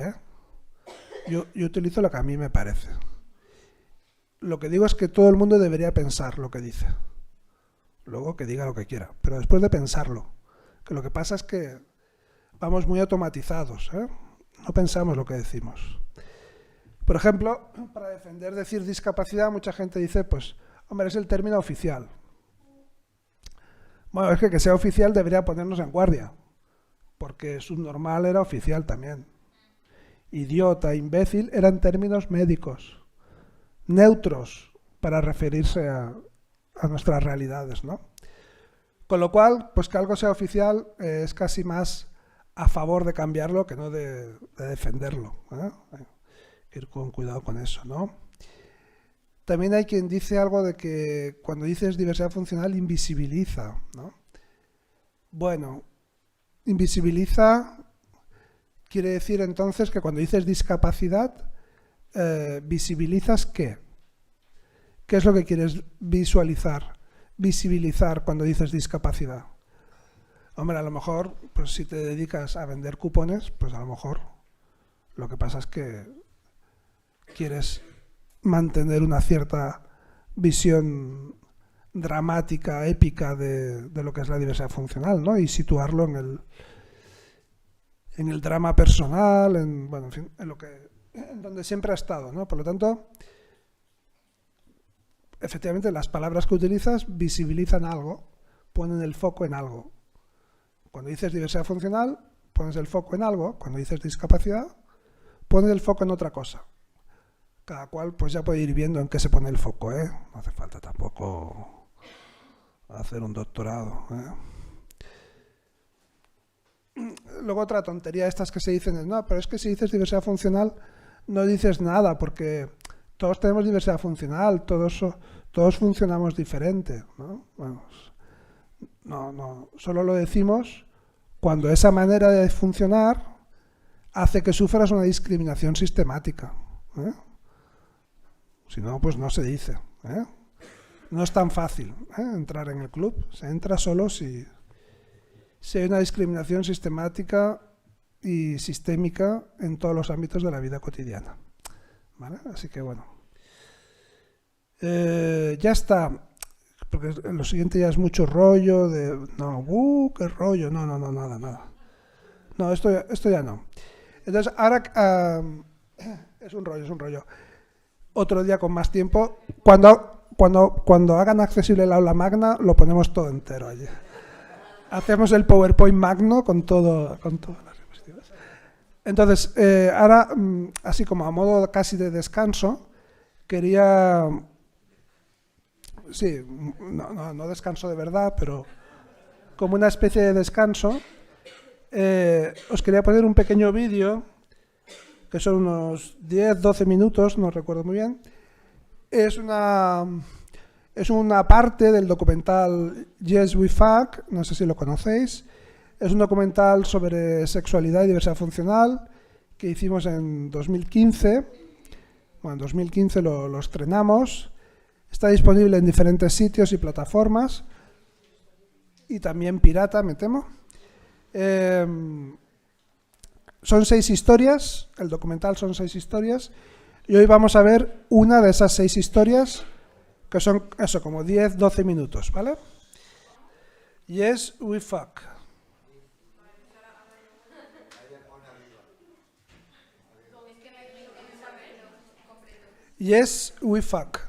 Yo utilizo lo que a mí me parece. Lo que digo es que todo el mundo debería pensar lo que dice. Luego que diga lo que quiera, pero después de pensarlo. Que lo que pasa es que vamos muy automatizados, ¿eh? No pensamos lo que decimos. Por ejemplo, para defender decir discapacidad, mucha gente dice, pues, hombre, es el término oficial. Bueno, es que sea oficial debería ponernos en guardia, porque subnormal era oficial también. Idiota, imbécil eran términos médicos, neutros para referirse a nuestras realidades, ¿no? Con lo cual, pues que algo sea oficial es casi más a favor de cambiarlo que no de defenderlo, ¿eh? Ir con cuidado con eso, ¿no? También hay quien dice algo de que cuando dices diversidad funcional invisibiliza, ¿no? Bueno, invisibiliza quiere decir entonces que cuando dices discapacidad, ¿visibilizas qué? ¿Qué es lo que quieres visualizar, visibilizar cuando dices discapacidad? Hombre, a lo mejor, pues si te dedicas a vender cupones, pues a lo mejor lo que pasa es que quieres mantener una cierta visión dramática, épica de lo que es la diversidad funcional, ¿no? Y situarlo en el drama personal, bueno, en fin, en donde siempre ha estado, ¿no? Por lo tanto, efectivamente, las palabras que utilizas visibilizan algo, ponen el foco en algo. Cuando dices diversidad funcional, pones el foco en algo. Cuando dices discapacidad, pones el foco en otra cosa. Cada cual pues ya puede ir viendo en qué se pone el foco, ¿eh? No hace falta tampoco hacer un doctorado, ¿eh? Luego otra tontería estas que se dicen es, no, pero es que si dices diversidad funcional no dices nada, porque todos tenemos diversidad funcional, todos funcionamos diferente, ¿no? Bueno, no, solo lo decimos cuando esa manera de funcionar hace que sufras una discriminación sistemática, ¿eh? Si no, pues no se dice, ¿eh? No es tan fácil, ¿eh?, entrar en el club. Se entra solo si hay una discriminación sistemática y sistémica en todos los ámbitos de la vida cotidiana, ¿vale? Así que bueno. Ya está. Porque lo siguiente ya es mucho rollo de... No, qué rollo. No, nada. No, esto ya no. Entonces, ahora es un rollo. Otro día con más tiempo. Cuando hagan accesible el aula magna, lo ponemos todo entero allí. Hacemos el PowerPoint magno con todas las diapositivas. Entonces, ahora, así como a modo casi de descanso, quería... Sí, no descanso de verdad, pero como una especie de descanso, os quería poner un pequeño vídeo, que son unos 10-12 minutos, no recuerdo muy bien. Es una parte del documental Yes We Fuck, no sé si lo conocéis. Es un documental sobre sexualidad y diversidad funcional que hicimos en 2015. Bueno, en 2015 lo estrenamos. Está disponible en diferentes sitios y plataformas. Y también pirata, me temo. Son 6 historias, el documental son 6 historias. Y hoy vamos a ver una de esas 6 historias, que son eso, como 10-12 minutos, ¿vale? Yes, we fuck. Yes, we fuck.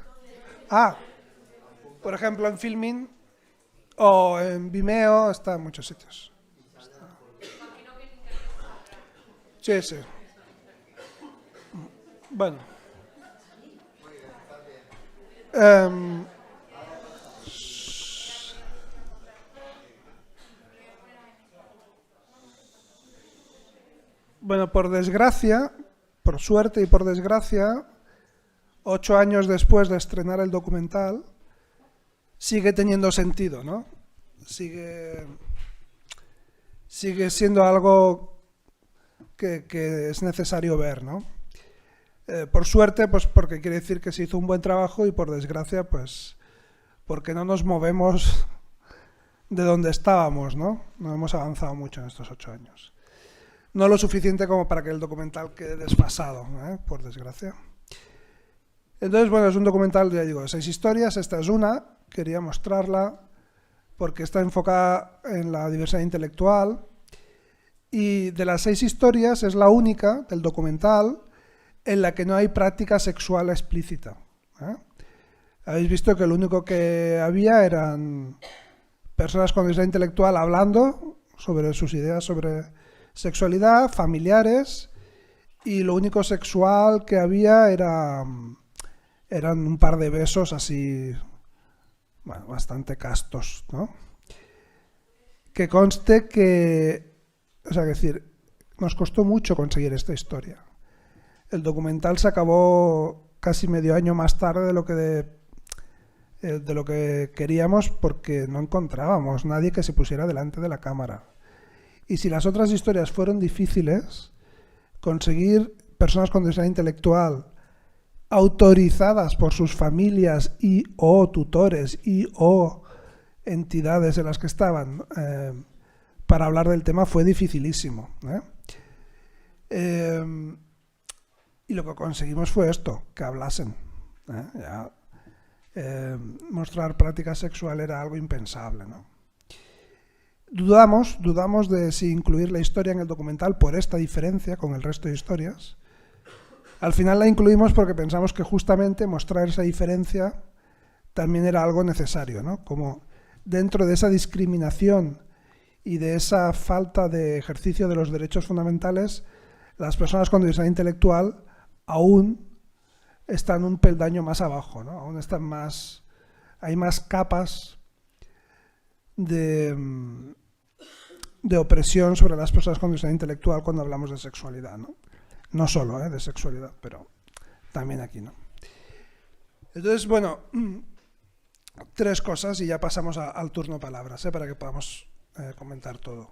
Por ejemplo, en Filmin o en Vimeo, está en muchos sitios. Sí. Bueno. Bueno, por desgracia, por suerte y por desgracia, 8 años después de estrenar el documental, sigue teniendo sentido, ¿no? Sigue siendo algo que es necesario ver, ¿no? Por suerte, pues porque quiere decir que se hizo un buen trabajo, y por desgracia, pues porque no nos movemos de donde estábamos, ¿no? No hemos avanzado mucho en estos 8 años. No lo suficiente como para que el documental quede desfasado, por desgracia. Entonces, bueno, es un documental, ya digo, de 6 historias. Esta es una, quería mostrarla porque está enfocada en la diversidad intelectual. Y de las 6 historias es la única del documental en la que no hay práctica sexual explícita. Habéis visto que lo único que había eran personas con diversidad intelectual hablando sobre sus ideas sobre sexualidad, familiares, y lo único sexual que había eran un par de besos así, bueno, bastante castos, ¿no? Que conste que, o sea, que decir, nos costó mucho conseguir esta historia. El documental se acabó casi medio año más tarde de lo que queríamos, porque no encontrábamos nadie que se pusiera delante de la cámara. Y si las otras historias fueron difíciles, conseguir personas con diversidad intelectual autorizadas por sus familias y o tutores y o entidades en las que estaban para hablar del tema fue dificilísimo. Y lo que conseguimos fue esto, que hablasen. Mostrar práctica sexual era algo impensable, ¿no? Dudamos de si incluir la historia en el documental por esta diferencia con el resto de historias. Al final la incluimos porque pensamos que justamente mostrar esa diferencia también era algo necesario, ¿no? Como dentro de esa discriminación y de esa falta de ejercicio de los derechos fundamentales, las personas con diversidad intelectual aún están un peldaño más abajo, ¿no? Aún están más, hay más capas de opresión sobre las personas con diversidad intelectual cuando hablamos de sexualidad, ¿no? No solo de sexualidad, pero también aquí, ¿no? Entonces, bueno, 3 cosas y ya pasamos al turno palabras, para que podamos comentar todo.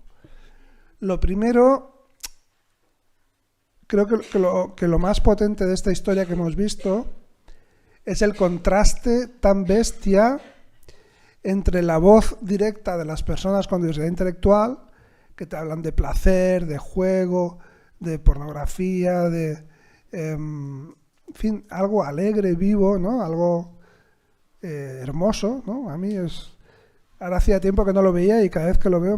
Lo primero, creo que lo más potente de esta historia que hemos visto es el contraste tan bestia entre la voz directa de las personas con diversidad intelectual, que te hablan de placer, de juego, de pornografía, en fin, algo alegre, vivo, ¿no? Algo hermoso, ¿no? A mí ahora hacía tiempo que no lo veía y cada vez que lo veo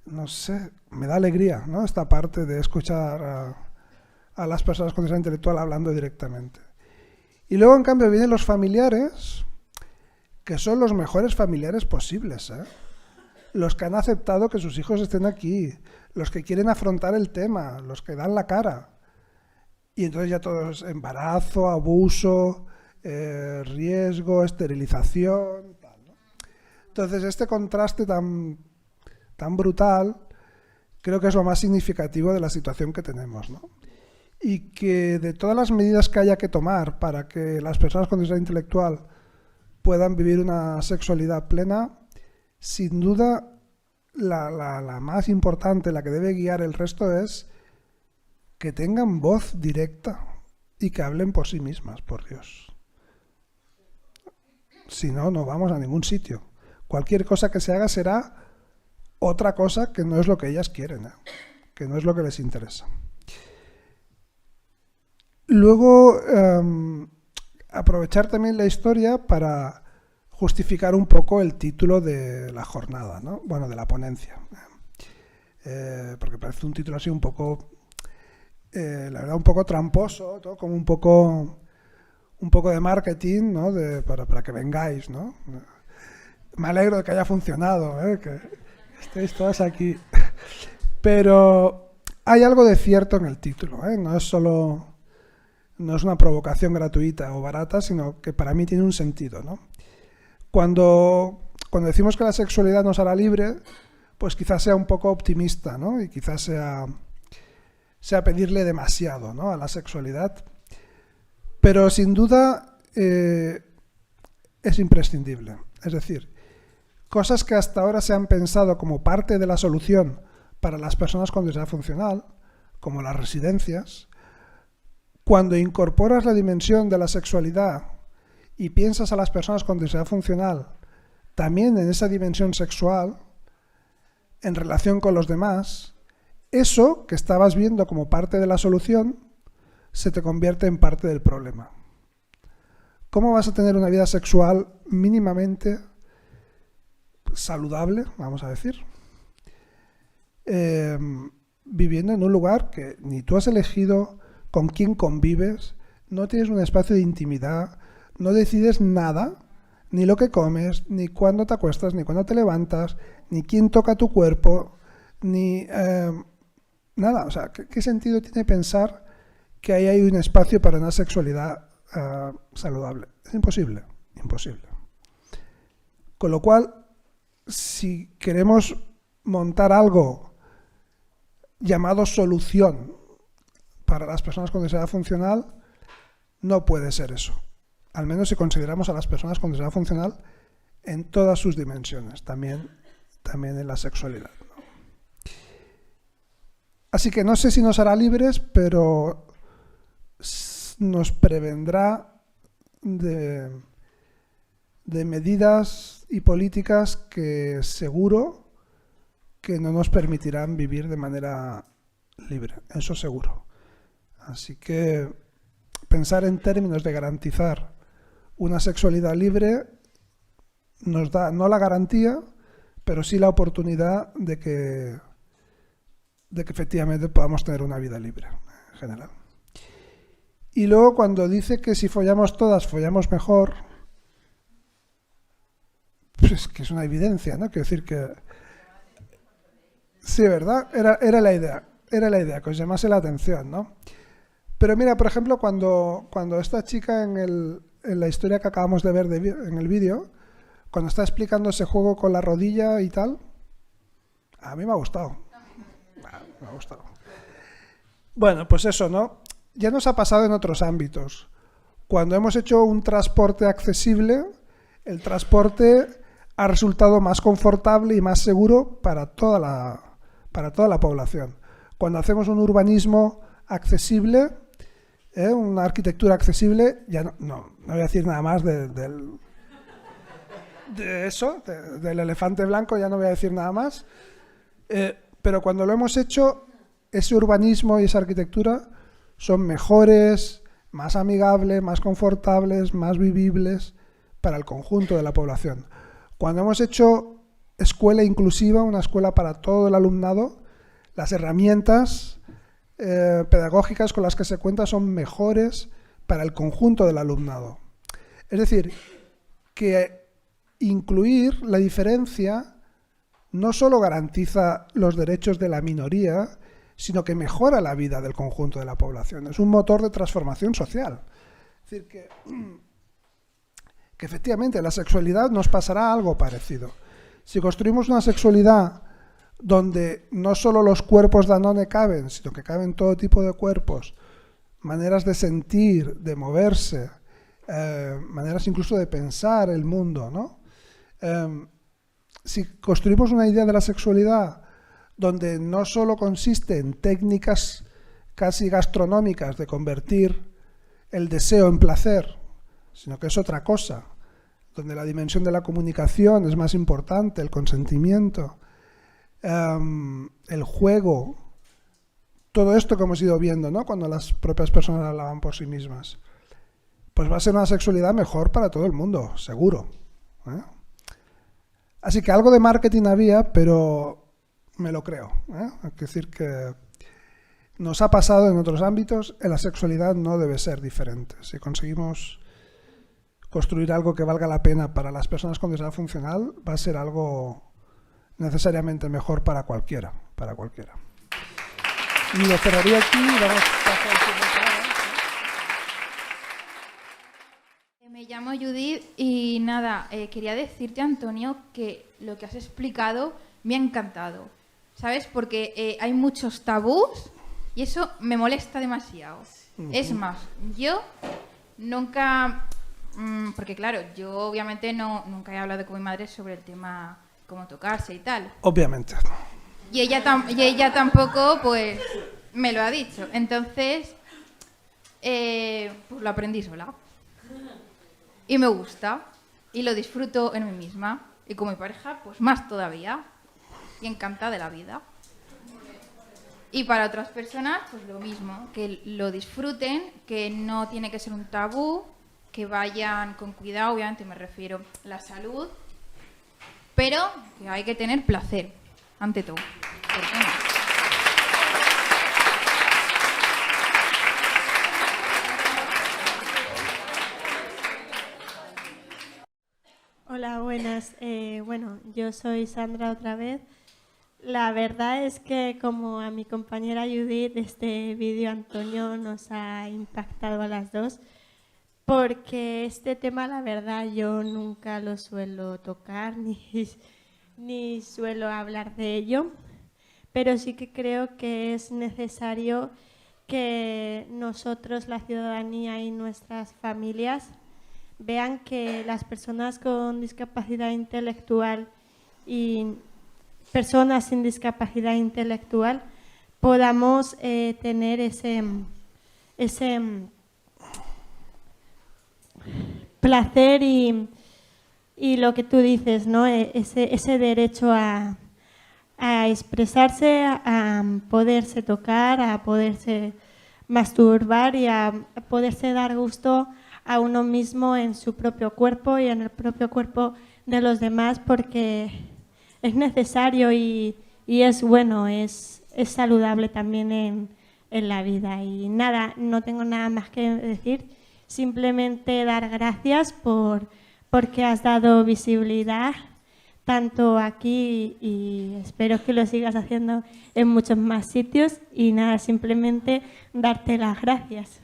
no sé, me da alegría, ¿no? Esta parte de escuchar a las personas con diversidad intelectual hablando directamente. Y luego, en cambio, vienen los familiares, que son los mejores familiares posibles, los que han aceptado que sus hijos estén aquí, los que quieren afrontar el tema, los que dan la cara. Y entonces ya todo es embarazo, abuso, riesgo, esterilización, tal, ¿no? Entonces este contraste tan brutal creo que es lo más significativo de la situación que tenemos, ¿no? Y que de todas las medidas que haya que tomar para que las personas con diversidad intelectual puedan vivir una sexualidad plena, sin duda la más importante, la que debe guiar el resto, es que tengan voz directa y que hablen por sí mismas, por Dios. Si no, no vamos a ningún sitio. Cualquier cosa que se haga será otra cosa que no es lo que ellas quieren, que no es lo que les interesa. Luego, aprovechar también la historia para justificar un poco el título de la jornada, ¿no? Bueno, de la ponencia. Porque parece un título así un poco, la verdad, un poco tramposo, ¿no? Como un poco de marketing, ¿no? Para que vengáis, ¿no? Me alegro de que haya funcionado, que estéis todas aquí. Pero hay algo de cierto en el título, no es una provocación gratuita o barata, sino que para mí tiene un sentido, ¿no? Cuando decimos que la sexualidad nos hará libre, pues quizás sea un poco optimista, ¿no? Y quizás sea pedirle demasiado, ¿no? A la sexualidad. Pero sin duda es imprescindible. Es decir, cosas que hasta ahora se han pensado como parte de la solución para las personas con diversidad funcional, como las residencias, cuando incorporas la dimensión de la sexualidad y piensas a las personas con diversidad funcional también en esa dimensión sexual, en relación con los demás, eso que estabas viendo como parte de la solución se te convierte en parte del problema. ¿Cómo vas a tener una vida sexual mínimamente saludable, vamos a decir? Viviendo en un lugar que ni tú has elegido, con quién convives, no tienes un espacio de intimidad, no decides nada, ni lo que comes, ni cuándo te acuestas, ni cuándo te levantas, ni quién toca tu cuerpo, ni nada. O sea, ¿qué sentido tiene pensar que ahí hay un espacio para una sexualidad saludable? Es imposible, imposible. Con lo cual, si queremos montar algo llamado solución para las personas con diversidad funcional, no puede ser eso. Al menos si consideramos a las personas con diversidad funcional en todas sus dimensiones, también en la sexualidad, ¿no? Así que no sé si nos hará libres, pero nos prevendrá de medidas y políticas que seguro que no nos permitirán vivir de manera libre, eso seguro. Así que pensar en términos de garantizar una sexualidad libre nos da no la garantía, pero sí la oportunidad de que efectivamente podamos tener una vida libre en general. Y luego cuando dice que si follamos todas, follamos mejor, pues que es una evidencia, ¿no? Quiero decir que... Sí, ¿verdad? Era la idea, que os llamase la atención, ¿no? Pero mira, por ejemplo, cuando esta chica en la historia que acabamos de ver en el vídeo, cuando está explicando ese juego con la rodilla y tal, a mí me ha gustado. Me ha gustado. Bueno, pues eso, ¿no? Ya nos ha pasado en otros ámbitos. Cuando hemos hecho un transporte accesible, el transporte ha resultado más confortable y más seguro para toda la población. Cuando hacemos un urbanismo accesible, una arquitectura accesible, ya no voy a decir nada más de eso, del elefante blanco, ya no voy a decir nada más, pero cuando lo hemos hecho, ese urbanismo y esa arquitectura son mejores, más amigables, más confortables, más vivibles para el conjunto de la población. Cuando hemos hecho escuela inclusiva, una escuela para todo el alumnado, las herramientas pedagógicas con las que se cuenta son mejores para el conjunto del alumnado. Es decir, que incluir la diferencia no solo garantiza los derechos de la minoría, sino que mejora la vida del conjunto de la población. Es un motor de transformación social. Es decir, que efectivamente la sexualidad nos pasará algo parecido. Si construimos una sexualidad donde no solo los cuerpos Danone caben, sino que caben todo tipo de cuerpos, maneras de sentir, de moverse, maneras incluso de pensar el mundo, ¿no? Si construimos una idea de la sexualidad donde no solo consiste en técnicas casi gastronómicas de convertir el deseo en placer, sino que es otra cosa, donde la dimensión de la comunicación es más importante, el consentimiento, el juego, todo esto que hemos ido viendo, ¿no? Cuando las propias personas hablaban por sí mismas, pues va a ser una sexualidad mejor para todo el mundo, seguro, ¿eh? Así que algo de marketing había, pero me lo creo, ¿eh? Es decir, que nos ha pasado en otros ámbitos, en la sexualidad no debe ser diferente. Si conseguimos construir algo que valga la pena para las personas con diversidad funcional, va a ser algo necesariamente mejor para cualquiera, Y lo cerraría aquí y vamos a pasar al siguiente. Me llamo Judith y nada, quería decirte, Antonio, que lo que has explicado me ha encantado, ¿sabes? Porque hay muchos tabús y eso me molesta demasiado. Es más, yo nunca... porque claro, yo obviamente nunca he hablado con mi madre sobre el tema cómo tocarse y tal. Obviamente. Y ella tampoco, pues, me lo ha dicho. Entonces, pues lo aprendí sola. Y me gusta. Y lo disfruto en mí misma. Y con mi pareja, pues más todavía. Y encantada de la vida. Y para otras personas, pues lo mismo, que lo disfruten, que no tiene que ser un tabú, que vayan con cuidado, obviamente me refiero a la salud, pero que hay que tener placer, ante todo. ¿Por qué no? Hola, buenas. Bueno, yo soy Sandra otra vez. La verdad es que, como a mi compañera Judith, este vídeo Antonio nos ha impactado a las dos, porque este tema, la verdad, yo nunca lo suelo tocar ni suelo hablar de ello, pero sí que creo que es necesario que nosotros, la ciudadanía y nuestras familias, vean que las personas con discapacidad intelectual y personas sin discapacidad intelectual podamos tener ese placer y lo que tú dices, ¿no? Ese derecho a expresarse, a poderse tocar, a poderse masturbar y a poderse dar gusto a uno mismo en su propio cuerpo y en el propio cuerpo de los demás, porque es necesario y es bueno, es saludable también en la vida. Y nada, no tengo nada más que decir, simplemente dar gracias porque has dado visibilidad tanto aquí y espero que lo sigas haciendo en muchos más sitios. Y nada, simplemente darte las gracias.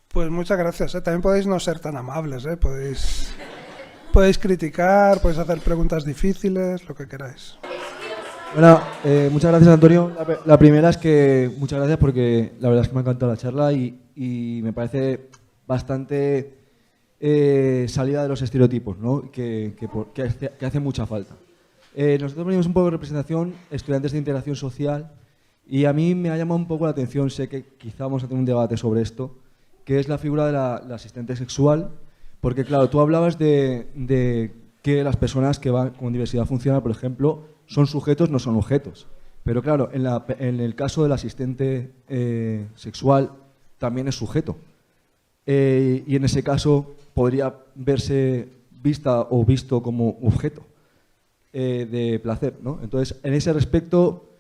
Pues muchas gracias. También podéis no ser tan amables, podéis criticar, podéis hacer preguntas difíciles, lo que queráis. Bueno, muchas gracias, Antonio. La primera es que muchas gracias porque la verdad es que me ha encantado la charla y me parece bastante salida de los estereotipos, ¿no? que hace mucha falta. Nosotros venimos un poco de representación, estudiantes de integración social, y a mí me ha llamado un poco la atención, sé que quizá vamos a tener un debate sobre esto, que es la figura de la asistente sexual, porque claro, tú hablabas de que las personas que van con diversidad funcional, por ejemplo, son sujetos, no son objetos. Pero claro, en el caso del asistente sexual también es sujeto. Y en ese caso podría verse vista o visto como objeto de placer, ¿no? Entonces, en ese respecto,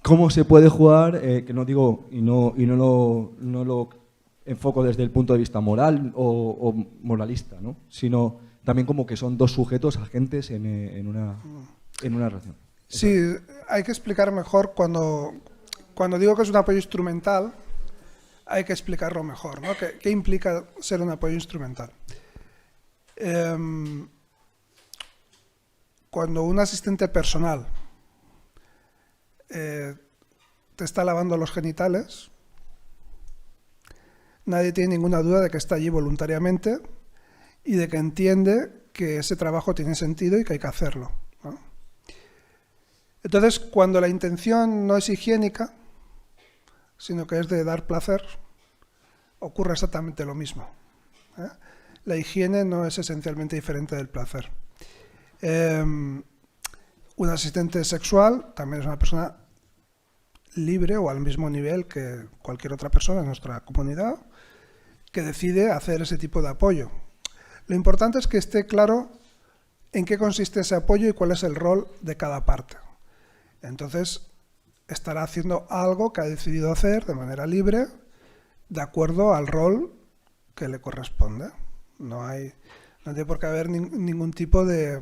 ¿cómo se puede jugar? Que no digo y no lo enfoco desde el punto de vista moral o moralista, ¿no? Sino también como que son dos sujetos agentes en una relación. Sí, hay que explicar mejor cuando digo que es un apoyo instrumental, hay que explicarlo mejor, ¿no? ¿Qué implica ser un apoyo instrumental? Cuando un asistente personal te está lavando los genitales, nadie tiene ninguna duda de que está allí voluntariamente y de que entiende que ese trabajo tiene sentido y que hay que hacerlo, ¿no? Entonces, cuando la intención no es higiénica, sino que es de dar placer, ocurre exactamente lo mismo, ¿eh? La higiene no es esencialmente diferente del placer. Un asistente sexual también es una persona libre o al mismo nivel que cualquier otra persona en nuestra comunidad que decide hacer ese tipo de apoyo. Lo importante es que esté claro en qué consiste ese apoyo y cuál es el rol de cada parte. Entonces, estará haciendo algo que ha decidido hacer de manera libre, de acuerdo al rol que le corresponde. No tiene por qué haber ningún tipo de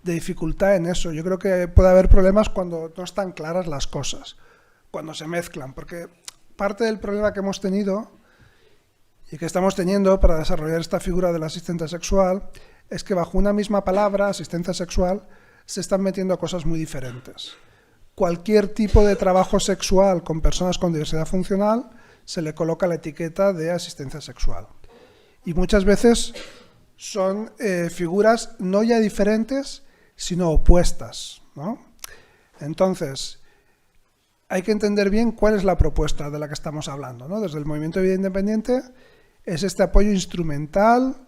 dificultad en eso. Yo creo que puede haber problemas cuando no están claras las cosas, cuando se mezclan, porque parte del problema que hemos tenido y que estamos teniendo para desarrollar esta figura del asistente sexual es que bajo una misma palabra, asistencia sexual, se están metiendo cosas muy diferentes. Cualquier tipo de trabajo sexual con personas con diversidad funcional se le coloca la etiqueta de asistencia sexual. Y muchas veces son figuras no ya diferentes, sino opuestas, ¿no? Entonces, hay que entender bien cuál es la propuesta de la que estamos hablando, ¿no? Desde el Movimiento de Vida Independiente es este apoyo instrumental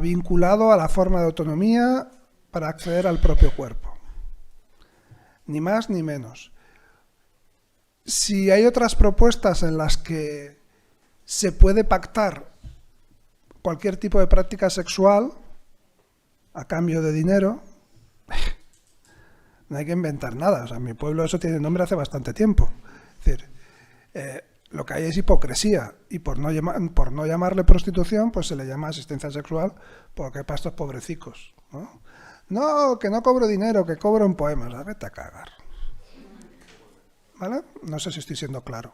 vinculado a la forma de autonomía para acceder al propio cuerpo. Ni más ni menos. Si hay otras propuestas en las que se puede pactar cualquier tipo de práctica sexual a cambio de dinero, no hay que inventar nada. O sea, en mi pueblo eso tiene nombre hace bastante tiempo. Es decir, lo que hay es hipocresía, y por no llamarle prostitución, pues se le llama asistencia sexual, porque hay para estos pobrecicos, ¿no? No, que no cobro dinero, que cobro en poemas. Vete a cagar. ¿Vale? No sé si estoy siendo claro.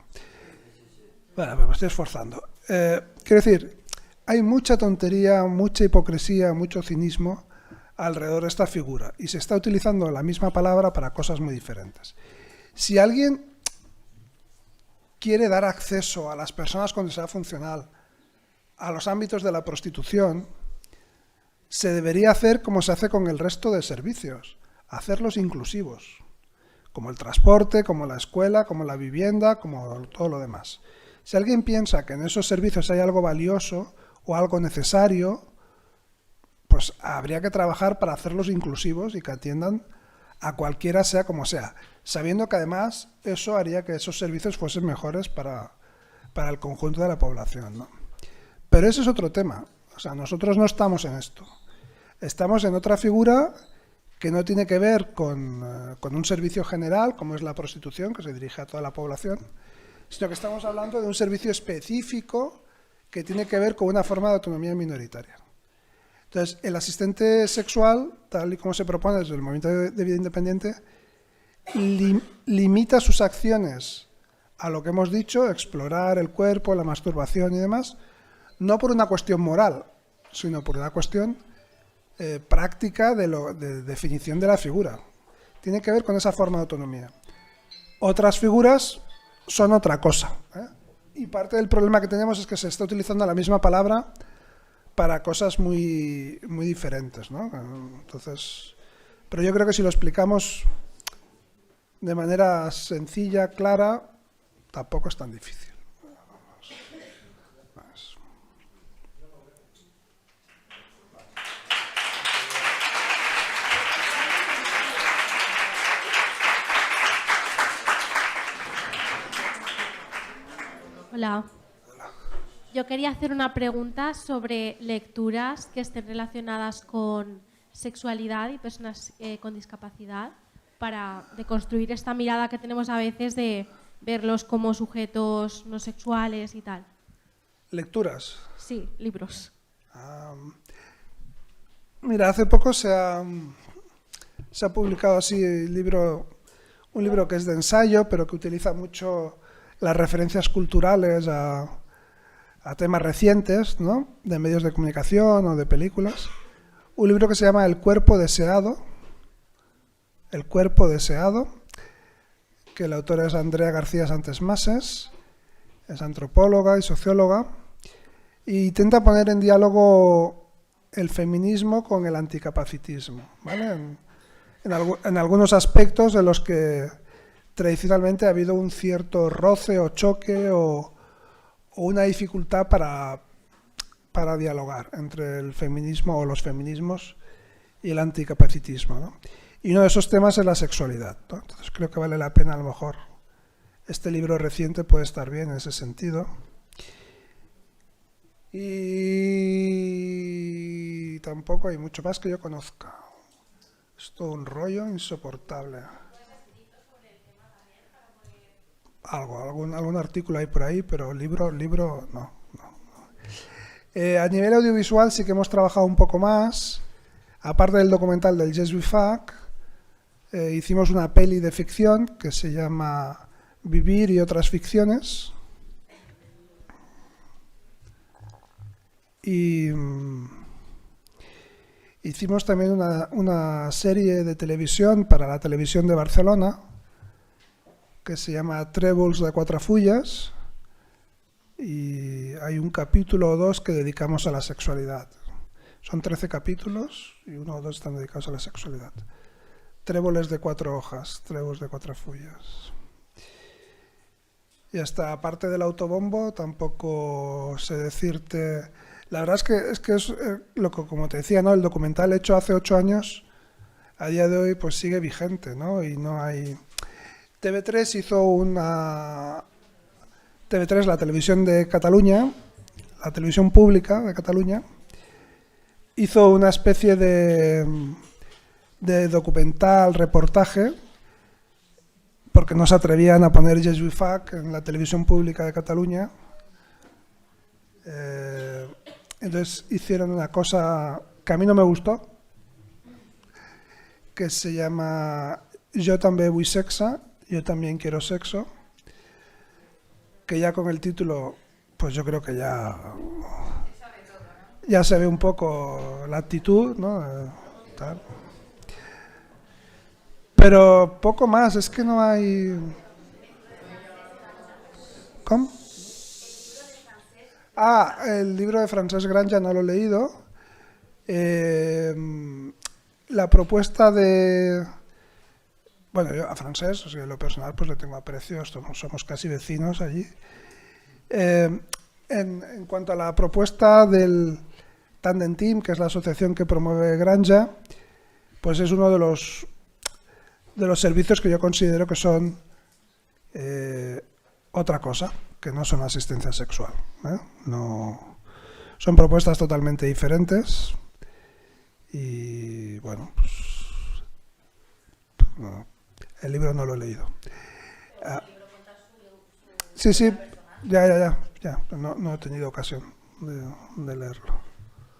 Bueno, me estoy esforzando. Quiero decir, hay mucha tontería, mucha hipocresía, mucho cinismo alrededor de esta figura, y se está utilizando la misma palabra para cosas muy diferentes. Si alguien quiere dar acceso a las personas con diversidad funcional a los ámbitos de la prostitución, se debería hacer como se hace con el resto de servicios, hacerlos inclusivos, como el transporte, como la escuela, como la vivienda, como todo lo demás. Si alguien piensa que en esos servicios hay algo valioso o algo necesario, pues habría que trabajar para hacerlos inclusivos y que atiendan a cualquiera, sea como sea, sabiendo que además eso haría que esos servicios fuesen mejores para el conjunto de la población, ¿no? Pero ese es otro tema. O sea, nosotros no estamos en esto. Estamos en otra figura que no tiene que ver con un servicio general, como es la prostitución, que se dirige a toda la población, sino que estamos hablando de un servicio específico que tiene que ver con una forma de autonomía minoritaria. Entonces, el asistente sexual, tal y como se propone desde el Movimiento de Vida Independiente, limita sus acciones a lo que hemos dicho, explorar el cuerpo, la masturbación y demás, no por una cuestión moral, sino por una cuestión práctica de definición de la figura. Tiene que ver con esa forma de autonomía. Otras figuras son otra cosa, ¿eh? Y parte del problema que tenemos es que se está utilizando la misma palabra para cosas muy, muy diferentes, ¿no? Entonces, pero yo creo que si lo explicamos de manera sencilla, clara, tampoco es tan difícil. Hola. Yo quería hacer una pregunta sobre lecturas que estén relacionadas con sexualidad y personas con discapacidad, para deconstruir esta mirada que tenemos a veces de verlos como sujetos no sexuales y tal. ¿Lecturas? Sí, libros. Mira, hace poco se ha publicado así un libro que es de ensayo, pero que utiliza mucho las referencias culturales a temas recientes, ¿no? De medios de comunicación o de películas. Un libro que se llama El cuerpo deseado. El cuerpo deseado, que el autor es Andrea García Santes Mases, es antropóloga y socióloga, e intenta poner en diálogo el feminismo con el anticapacitismo, ¿vale? En algunos aspectos en los que tradicionalmente ha habido un cierto roce o choque o una dificultad para dialogar entre el feminismo o los feminismos y el anticapacitismo, ¿no? Y uno de esos temas es la sexualidad, ¿no? Entonces creo que vale la pena, a lo mejor, este libro reciente puede estar bien en ese sentido. Y tampoco hay mucho más que yo conozca. Es todo un rollo insoportable. Algún artículo hay por ahí, pero libro no. A nivel audiovisual sí que hemos trabajado un poco más. Aparte del documental del Yes We Fuck, hicimos una peli de ficción que se llama Vivir y otras ficciones. Y hicimos también una serie de televisión para la televisión de Barcelona que se llama Trèvols de Quatre Fulles, y hay un capítulo o dos que dedicamos a la sexualidad. Son 13 capítulos y 1 o 2 están dedicados a la sexualidad. Tréboles de 4 hojas, tréboles de 4 fulles. Y hasta aparte del autobombo tampoco sé decirte... La verdad es que es lo que, como te decía, ¿no? El documental hecho hace 8 años, a día de hoy pues sigue vigente, ¿no? Y no hay... TV3 hizo una... TV3, la televisión de Cataluña, la televisión pública de Cataluña, hizo una especie de documental, reportaje, porque no se atrevían a poner Je suis fac en la televisión pública de Cataluña. Entonces hicieron una cosa que a mí no me gustó, que se llama Yo també vull sexe, yo también quiero sexo, que ya con el título, pues yo creo que ya se ve un poco la actitud, ¿no? Tal. Pero poco más, es que no hay... ¿Cómo? El libro de Francesc Granja no lo he leído. La propuesta de... Bueno, yo a Francesc, o sea, en lo personal, pues le tengo aprecio, somos casi vecinos allí. En cuanto a la propuesta del Tandem Team, que es la asociación que promueve Granja, pues es uno de los servicios que yo considero que son otra cosa, que no son asistencia sexual, ¿eh? No, son propuestas totalmente diferentes y bueno, pues, no, el libro no lo he leído. Sí, ya, no he tenido ocasión de leerlo.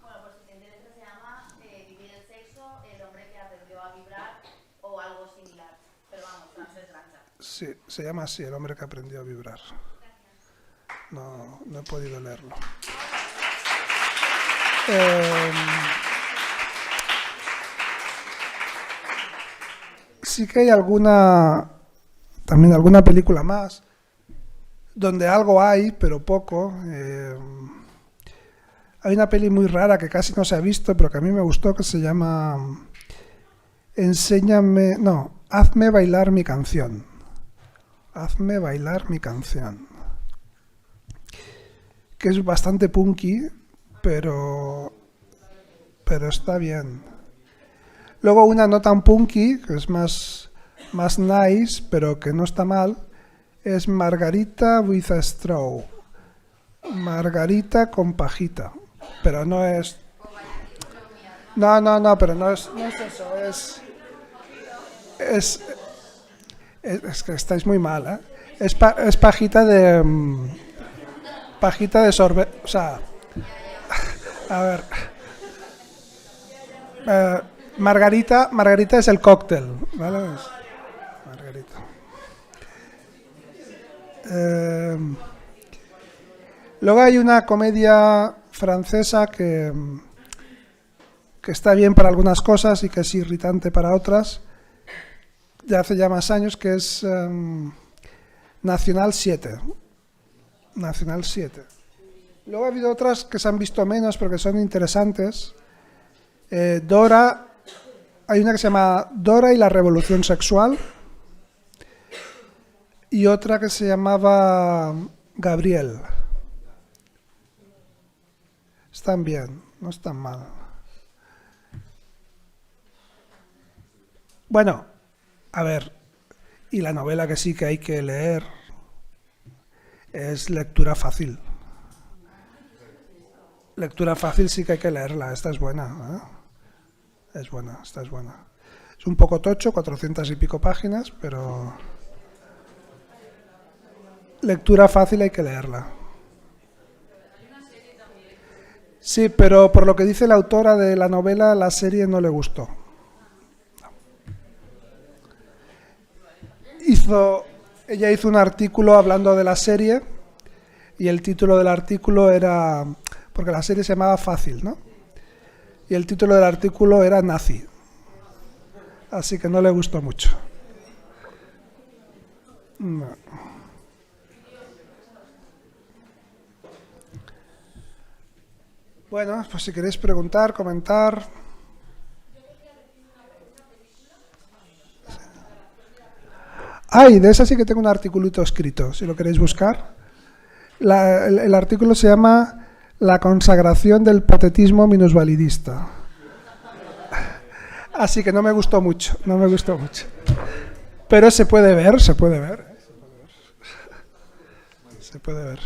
Bueno, pues si te interesa se llama Vivir el sexo, el hombre que aprendió a vibrar o algo similar. Pero vamos, Francesc Granja. Sí, se llama así, El hombre que aprendió a vibrar. No he podido leerlo. Sí que hay también alguna película más, donde algo hay, pero poco. Hay una peli muy rara que casi no se ha visto, pero que a mí me gustó, que se llama Hazme bailar mi canción. Hazme bailar mi canción. Que es bastante punky, pero está bien. Luego una no tan punky, que es más nice, pero que no está mal, es Margarita with a straw. Margarita con pajita. Pero no es... No, pero no es eso, es que estáis muy mal, ¿eh? Es pajita de... pajita de sorbet... O sea... A ver... Margarita es el cóctel, ¿vale? Margarita. Luego hay una comedia francesa que está bien para algunas cosas y que es irritante para otras, de hace ya más años, que es Nacional 7. Nacional 7. Luego ha habido otras que se han visto menos, pero que son interesantes. Dora, hay una que se llama Dora y la revolución sexual, y otra que se llamaba Gabriel. Están bien, no están mal. Bueno, a ver, y la novela que sí que hay que leer es Lectura fácil. Lectura fácil sí que hay que leerla, esta es buena, ¿eh? Esta es buena. Es un poco tocho, 400 y pico páginas, pero... Lectura fácil hay que leerla. Sí, pero por lo que dice la autora de la novela, la serie no le gustó. Ella hizo un artículo hablando de la serie y el título del artículo era... Porque la serie se llamaba Fácil, ¿no? Y el título del artículo era Nazi. Así que no le gustó mucho. No. Bueno, pues si queréis preguntar, comentar. Ay, de esa sí que tengo un articulito escrito, si lo queréis buscar. El artículo se llama La consagración del patetismo minusvalidista. Así que no me gustó mucho, no me gustó mucho. Pero se puede ver, se puede ver. Se puede ver.